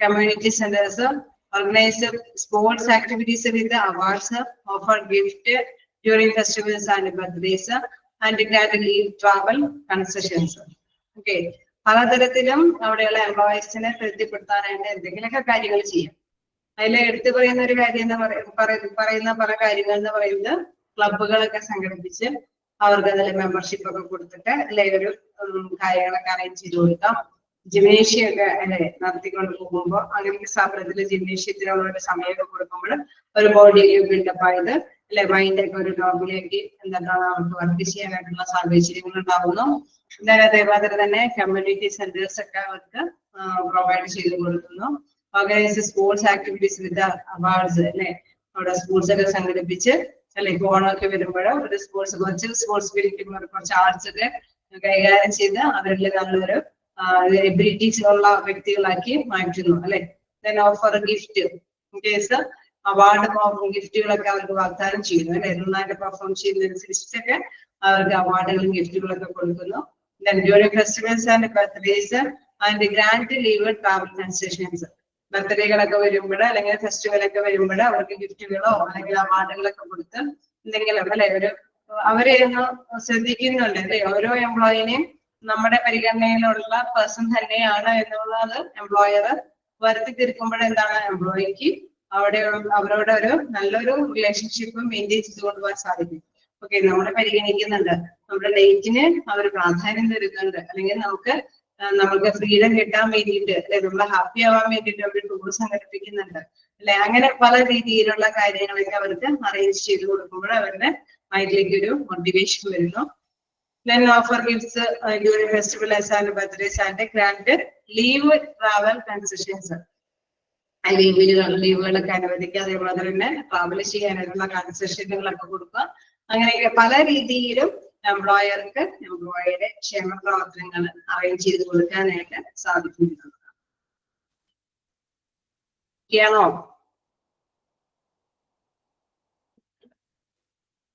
community centers, organize sports activities with awards, offer gift during festivals and birthdays, and grant leave travel concessions. Okay, പലതരത്തിലും അവിടെയുള്ള എംപ്ലോയീസിനെ തൃപ്തിപ്പെടുത്താനായിട്ട് എന്തെങ്കിലുമൊക്കെ കാര്യങ്ങൾ ചെയ്യാം. അതിൽ എടുത്തു പറയുന്ന ഒരു കാര്യം എന്ന് പറയുന്ന പല കാര്യങ്ങൾ എന്ന് പറയുന്നത് ക്ലബുകളൊക്കെ സംഘടിപ്പിച്ച് അവർക്ക് അതിൽ മെമ്പർഷിപ്പ് ഒക്കെ കൊടുത്തിട്ട് അല്ലെങ്കിൽ ഒരു കാര്യങ്ങളൊക്കെ അറേഞ്ച് ചെയ്ത് കൊടുക്കാം. ജിംനേഷ്യം ഒക്കെ അല്ലെ നടത്തിക്കൊണ്ട് പോകുമ്പോൾ അങ്ങനത്തെ സ്ഥാപനത്തിൽ ജിംനേഷ്യത്തിനുള്ള ഒരു സമയമൊക്കെ കൊടുക്കുമ്പോൾ ഒരു ബോഡി ബിൽഡപ്പ് ആയത് അല്ലെ മൈൻഡൊക്കെ ഒരു നോർമലിലേക്ക് എന്താണ് അവർക്ക് വർക്ക് ചെയ്യാനായിട്ടുള്ള സാഹചര്യങ്ങൾ ഉണ്ടാവുന്നു. അതേപോലെ തന്നെ കമ്മ്യൂണിറ്റി സെന്റേഴ്സ് ഒക്കെ അവർക്ക് പ്രൊവൈഡ് ചെയ്ത് കൊടുക്കുന്നു. ഓർഗനൈസ് സ്പോർട്സ് ആക്ടിവിറ്റീസ് വിത്ത് അവാർഡ്സ് അല്ലെ, അവിടെ സ്പോർട്സ് ഒക്കെ സംഘടിപ്പിച്ച് അല്ലെ ഓണമൊക്കെ വരുമ്പോഴോ ഒരു സ്പോർട്സ് വിളിക്കുമ്പോൾ കുറച്ച് ആർട്സ് ഒക്കെ കൈകാര്യം ചെയ്ത് അവരിൽ നല്ലൊരു എബിലിറ്റീസ് ഉള്ള വ്യക്തികളാക്കി മാറ്റുന്നു അല്ലെ. Then offer gift in case award ഗിഫ്റ്റുകളൊക്കെ അവർക്ക് വാഗ്ദാനം ചെയ്യുന്നു അല്ലെ. നന്നായിട്ട് പെർഫോം ചെയ്യുന്നതനുസരിച്ചിട്ടൊക്കെ അവർക്ക് അവാർഡുകളും ഗിഫ്റ്റുകളൊക്കെ കൊടുക്കുന്നു. Then during festivals and birthdays and grand leave travel concessions. ബർത്ത്ഡേകളൊക്കെ വരുമ്പോൾ അല്ലെങ്കിൽ ഫെസ്റ്റിവൽ ഒക്കെ വരുമ്പോൾ അവർക്ക് ഗിഫ്റ്റുകളോ അല്ലെങ്കിൽ അവാർഡുകളൊക്കെ കൊടുത്ത് എന്തെങ്കിലും അല്ലെ ഒരു അവരെ ശ്രദ്ധിക്കുന്നുണ്ട് അല്ലെ. ഓരോ എംപ്ലോയിനെയും നമ്മുടെ പരിഗണനയിലുള്ള പേഴ്സൺ തന്നെയാണ് എന്നുള്ളത് എംപ്ലോയർ വരുത്തി തീർക്കുമ്പോൾ എന്താണ് എംപ്ലോയിക്ക് അവരോട് ഒരു നല്ലൊരു റിലേഷൻഷിപ്പ് മെയിൻറ്റെയിൻ ചെയ്ത് കൊണ്ടുപോകാൻ സാധിക്കും. ഓക്കെ, നമ്മളെ പരിഗണിക്കുന്നുണ്ട്, നമ്മുടെ ഡേറ്റിന് അവർ പ്രാധാന്യം നൽകുന്നുണ്ട്, അല്ലെങ്കിൽ നമുക്ക് ഫ്രീഡം കിട്ടാൻ വേണ്ടിയിട്ട് അല്ലെ നമ്മളെ ഹാപ്പി ആവാൻ വേണ്ടിയിട്ട് അവർ ടൂർ സംഘടിപ്പിക്കുന്നുണ്ട് അല്ലെ. അങ്ങനെ പല രീതിയിലുള്ള കാര്യങ്ങളൊക്കെ അവർക്ക് അറേഞ്ച് ചെയ്ത് കൊടുക്കുമ്പോൾ അവരുടെ മൈൻഡിലേക്ക് ഒരു മോട്ടിവേഷൻ വരുന്നു. Then offer gives during festivals and birthdays and grant leave travel concessions. ലീവുകളൊക്കെ അനുവദിക്കുക, അതേപോലെ തന്നെ ട്രാവൽ ചെയ്യാനായിട്ടുള്ള കൺസെഷനുകളൊക്കെ കൊടുക്കുക. അങ്ങനെയൊക്കെ പല രീതിയിലും എംപ്ലോയർക്ക് എംപ്ലോയിയുടെ ക്ഷേമ പ്രവർത്തനങ്ങൾ അറേഞ്ച് ചെയ്ത് കൊടുക്കാനായിട്ട് സാധിക്കുന്നതാണ്. ണോ?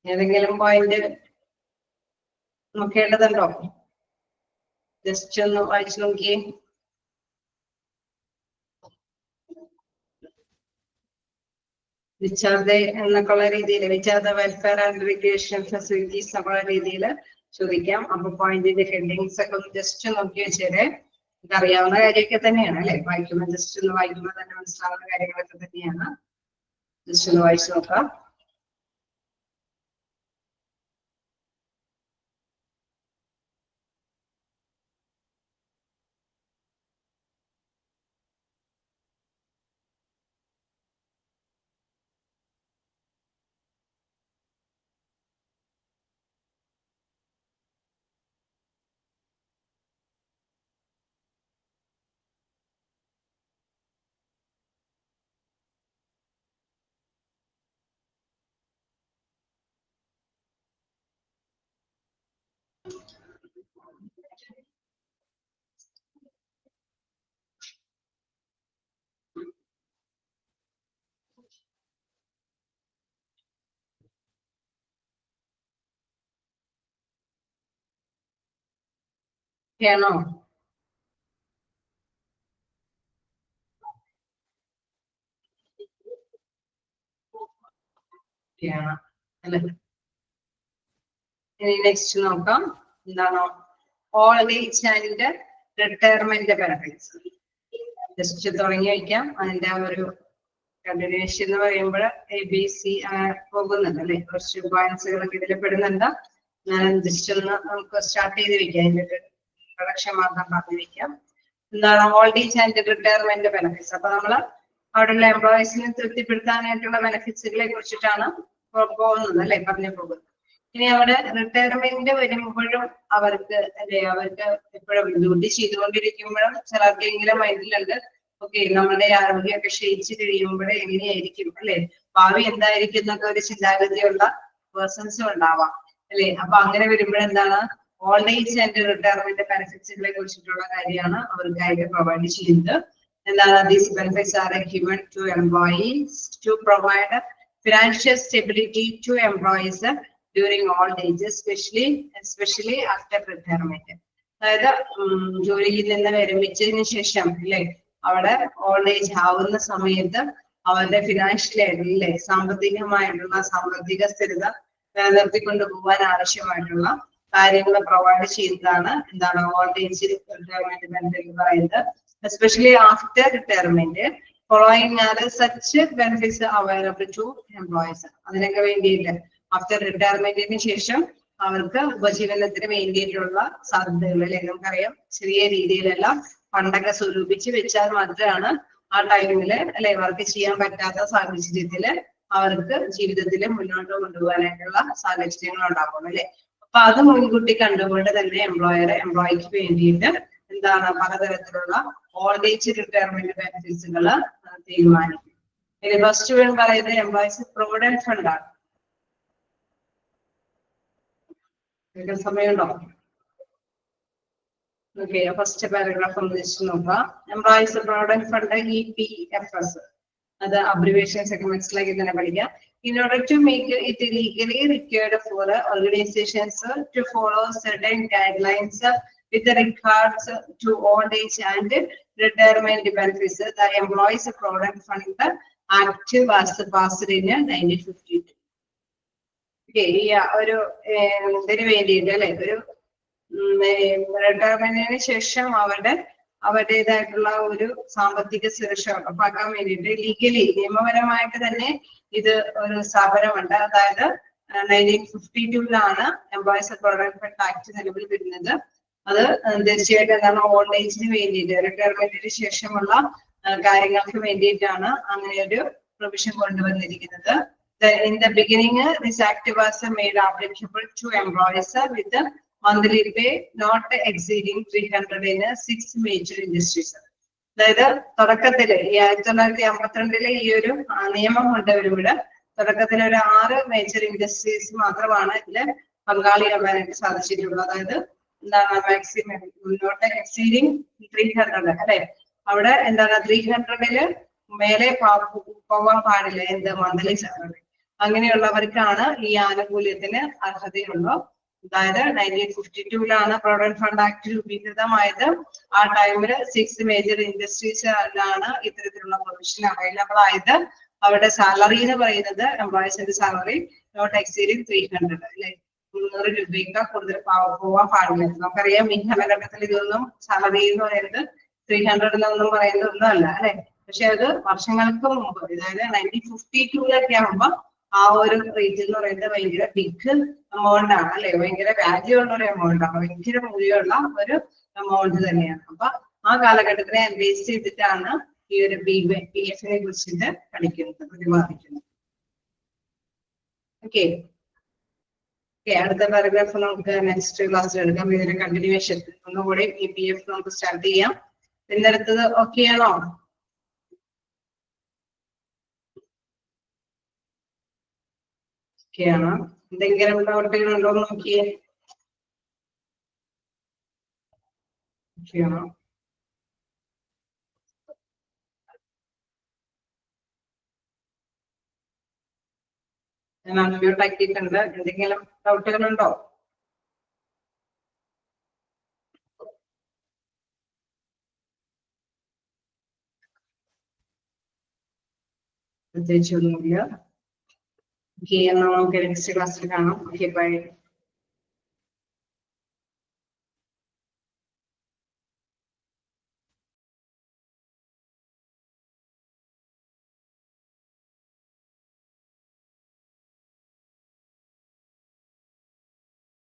ഏതെങ്കിലും പോയിന്റ് നോക്കേണ്ടതുണ്ടോ? ജസ്റ്റ് ഒന്ന് വായിച്ചു നോക്കിയേ. വിച്ച് ആർ ദേ എന്നൊക്കെയുള്ള രീതിയിൽ, which are the welfare and recreation facilities എന്നുള്ള രീതിയിൽ ചോദിക്കാം. അപ്പൊ പോയിന്റിന്റെ ഹെഡിങ്സ് ഒക്കെ ഒന്ന് ജസ്റ്റ് നോക്കി വെച്ചേരെ. നമുക്ക് അറിയാവുന്ന കാര്യമൊക്കെ തന്നെയാണ് അല്ലെ, വായിക്കുമ്പോൾ ജസ്റ്റ് ഒന്ന് വായിക്കുമ്പോൾ തന്നെ മനസ്സിലാവുന്ന കാര്യങ്ങളൊക്കെ തന്നെയാണ്. ജസ്റ്റ് ഒന്ന് വായിച്ചു നോക്കാം. ണോ? അല്ലെ. ഇനി നെക്സ്റ്റ് നോക്കാം. എന്താണോ old age and retirement benefits. Just തുടങ്ങി വയ്ക്കാം. അതിന്റെ ആ ഒരു കണ്ടിന്യൂഷൻ എന്ന് പറയുമ്പോൾ ABC പോകുന്നുണ്ട് അല്ലെ, കുറച്ച് പോയിന്റ്സുകളൊക്കെ ഇതിൽ പെടുന്നുണ്ട്. ഞാൻ ജസ്റ്റ് ഒന്ന് നമുക്ക് സ്റ്റാർട്ട് ചെയ്ത് വെക്കാം. അതിന്റെ പ്രൊഡക്ഷൻ മാത്രം പറഞ്ഞു വെക്കാം. എന്താണ് old age and retirement benefits? അപ്പൊ നമ്മള് അവിടെയുള്ള എംപ്ലോയീസിനെ തൃപ്തിപ്പെടുത്താനായിട്ടുള്ള ബെനിഫിറ്റ്സുകളെ കുറിച്ചിട്ടാണ് പോകുന്നത് അല്ലെ, പറഞ്ഞു പോകുന്നത്. ഇനി അവിടെ റിട്ടയർമെന്റ് വരുമ്പോഴും അവർക്ക് അല്ലെ, അവർക്ക് എപ്പോഴും ഡ്യൂട്ടി ചെയ്തുകൊണ്ടിരിക്കുമ്പോഴും ചിലർക്കെങ്കിലും മൈൻഡിലുണ്ട്, ഓക്കെ നമ്മുടെ ആരോഗ്യമൊക്കെ ക്ഷയിച്ചു കഴിയുമ്പോഴേ എങ്ങനെയായിരിക്കും അല്ലെ, ഭാവി എന്തായിരിക്കും എന്നൊക്കെ ഒരു ചിന്താഗതിയുള്ള പേഴ്സൺസും ഉണ്ടാവാം അല്ലെ. അപ്പൊ അങ്ങനെ വരുമ്പോഴെന്താണ് ഓൾഡ് ഏജ് ആൻഡ് റിട്ടയർമെന്റ് ബെനിഫിറ്റ്സുകളെ കുറിച്ചിട്ടുള്ള കാര്യമാണ് അവർക്കായിട്ട് പ്രൊവൈഡ് ചെയ്യുന്നത്. എന്താണ് these benefits are given to employees to provide financial stability to employees during old age, especially after retirement. അതായത് ജോലിയിൽ നിന്ന് വിരമിച്ചതിന് ശേഷം അല്ലെ, അവിടെ ഓൾഡ് ഏജ് ആവുന്ന സമയത്ത് അവരുടെ ഫിനാൻഷ്യൽ ആയിട്ടുള്ള സാമ്പത്തികമായിട്ടുള്ള സാമ്പത്തിക സ്ഥിരത നിലനിർത്തിക്കൊണ്ടു പോകാൻ ആവശ്യമായിട്ടുള്ള കാര്യങ്ങൾ പ്രൊവൈഡ് ചെയ്യുന്നതാണ് എന്താണ് ഓൾഡ് ഏജ് റിട്ടയർമെന്റ് ബെനിഫിറ്റ് എന്ന് പറയുന്നത്. Especially after retirement following are such benefits available to employees. അതിനൊക്കെ വേണ്ടിയിട്ട് ആഫ്റ്റർ റിട്ടയർമെന്റിന് ശേഷം അവർക്ക് ഉപജീവനത്തിന് വേണ്ടിയിട്ടുള്ള സാധ്യതകൾ അല്ലെ, നമുക്കറിയാം ചെറിയ രീതിയിലെല്ലാം ഫണ്ടൊക്കെ സ്വരൂപിച്ച് വെച്ചാൽ മാത്രമാണ് ആ ടൈമില് അല്ലെ വർക്ക് ചെയ്യാൻ പറ്റാത്ത സാഹചര്യത്തില് അവർക്ക് ജീവിതത്തിൽ മുന്നോട്ട് കൊണ്ടുപോകാനായിട്ടുള്ള സാഹചര്യങ്ങൾ ഉണ്ടാകും അല്ലെ. അപ്പൊ അത് മുൻകൂട്ടി കണ്ടുകൊണ്ട് തന്നെ എംപ്ലോയിക്ക് വേണ്ടിയിട്ട് എന്താണ് പലതരത്തിലുള്ള ഓൾഡ് ഏജ് റിട്ടയർമെന്റ് ബെനിഫിറ്റ്സുകൾ തീരുമാനിക്കും. ഇനി ഫസ്റ്റ് വൺ പറയുന്നത് എംപ്ലോയീസ് പ്രൊവിഡന്റ് ഫണ്ട് ആണ്. സമയമുണ്ടോ? ഓക്കെ, ഫസ്റ്റ് പാരഗ്രാഫ് ഒന്ന് ജസ്റ്റ് നോക്കാം. എംപ്ലോയീസ് പ്രൊവിഡന്റ് ഫണ്ട് EPFS, അത് അബ്രിവേഷൻസ് ഒക്കെ മനസ്സിലാക്കി തന്നെ പഠിക്കാം. In order to make it legally required for organizations to follow certain guidelines with regards to old age and retirement benefits, the Employees Provident Fund Act was passed in 1952. ഒരു ഇതിന് വേണ്ടിയിട്ട് അല്ലെ, ഒരു റിട്ടയർമെന്റിന് ശേഷം അവരുടേതായിട്ടുള്ള ഒരു സാമ്പത്തിക സുരക്ഷ ഉറപ്പാക്കാൻ വേണ്ടിയിട്ട് ലീഗലി നിയമപരമായിട്ട് തന്നെ ഇത് ഒരു സ്ഥാപനമുണ്ട്. അതായത് 1952 എംപ്ലോയീസ് പ്രൊവിഡന്റ് ഫണ്ട് ആക്ട് നിലവിൽ വരുന്നത്. അത് തീർച്ചയായിട്ടും എന്താണ് ഓൾഡ് ഏജിന് വേണ്ടിയിട്ട് റിട്ടയർമെന്റിന് ശേഷമുള്ള കാര്യങ്ങൾക്ക് വേണ്ടിയിട്ടാണ് അങ്ങനെ ഒരു പ്രൊവിഷൻ കൊണ്ടുവന്നിരിക്കുന്നത്. In the beginning, this act was made applicable to employees with monthly pay not exceeding 300 in 6 major industries. അതായത് തുടക്കത്തില് 1952 ഈ ഒരു നിയമം കൊണ്ടുവരുമ്പോൾ തുടക്കത്തിൽ ഒരു 6 മേജർ ഇൻഡസ്ട്രീസ് മാത്രമാണ് ഇതില് പങ്കാളിയാവാനായിട്ട് സാധിച്ചിട്ടുള്ളത്. അതായത് എന്താണ് മാക്സിമം നോട്ട് എക്സീഡിങ് 300 അല്ലെ, അവിടെ എന്താണ് 300-ല് മേലെ പോവാൻ പാടില്ല, എന്ത് മന്ത്ലി സാലറി. അങ്ങനെയുള്ളവർക്കാണ് ഈ ആനുകൂല്യത്തിന് അർഹതയുള്ളൂ. അതായത് 1952 പ്രൊവിഡന്റ് ഫണ്ട് ആക്ട് രൂപീകൃതമായത്. ആ ടൈമില് 6 മേജർ ഇൻഡസ്ട്രീസിലാണ് ഇത്തരത്തിലുള്ള പ്രൊവിഷൻ അവൈലബിൾ ആയത്. അവരുടെ സാലറി എന്ന് പറയുന്നത് എംപ്ലോയീസിന്റെ സാലറി നോട്ട് എക്സീഡിങ് 300, അല്ലെ, 300 രൂപയ്ക്ക് കൂടുതൽ പോവാൻ പാടില്ല. നമുക്കറിയാം ഈ കാലഘട്ടത്തിൽ ഇതൊന്നും സാലറി എന്ന് പറയുന്നത് 300 എന്നൊന്നും പറയുന്നത് ഒന്നുമല്ല, അല്ലെ. പക്ഷെ അത് വർഷങ്ങൾക്ക് മുമ്പ്, അതായത് 1952 ആകുമ്പോ ആ ഒരു റേറ്റ് എന്ന് പറയുന്നത് ഭയങ്കര ബിഗ് എമൗണ്ട് ആണ്, അല്ലെ, ഭയങ്കര വാല്യൂ ഉള്ള ഒരു എമൗണ്ട് ആണ്, ഭയങ്കര മൂല്യമുള്ള ഒരു എമൗണ്ട് തന്നെയാണ്. അപ്പൊ ആ കാലഘട്ടത്തിനെ ബേസ് ചെയ്തിട്ടാണ് ഈ ഒരു PF കുറിച്ചിട്ട് പഠിക്കുന്നത്, പ്രതിപാദിക്കുന്നത്. ഓക്കെ, അടുത്ത പാരഗ്രാഫ് നമുക്ക് നെക്സ്റ്റ് ക്ലാസ്സിൽ എടുക്കാം. ഇതിന്റെ കണ്ടിന്യൂവേഷൻ ഒന്നുകൂടി ഈ PF നമുക്ക് സ്റ്റാർട്ട് ചെയ്യാം. പിന്നെ അടുത്തത് ഓക്കെ ആണോ? ഓക്കെയാണോ? എന്തെങ്കിലും ഡൗട്ടുകളുണ്ടോ എന്ന് നോക്കിയേ. ഓക്കെയാണോ? ഞാൻ അൺമ്യൂട്ട് ആക്കിയിട്ടുണ്ട്. എന്തെങ്കിലും ഡൗട്ടുകളുണ്ടോ? പ്രത്യേകിച്ചൊന്നുമില്ല. ഓക്കെ, എന്നാൽ നമുക്ക് നെക്സ്റ്റ് ക്ലാസ്സിൽ കാണാം. Okay, by.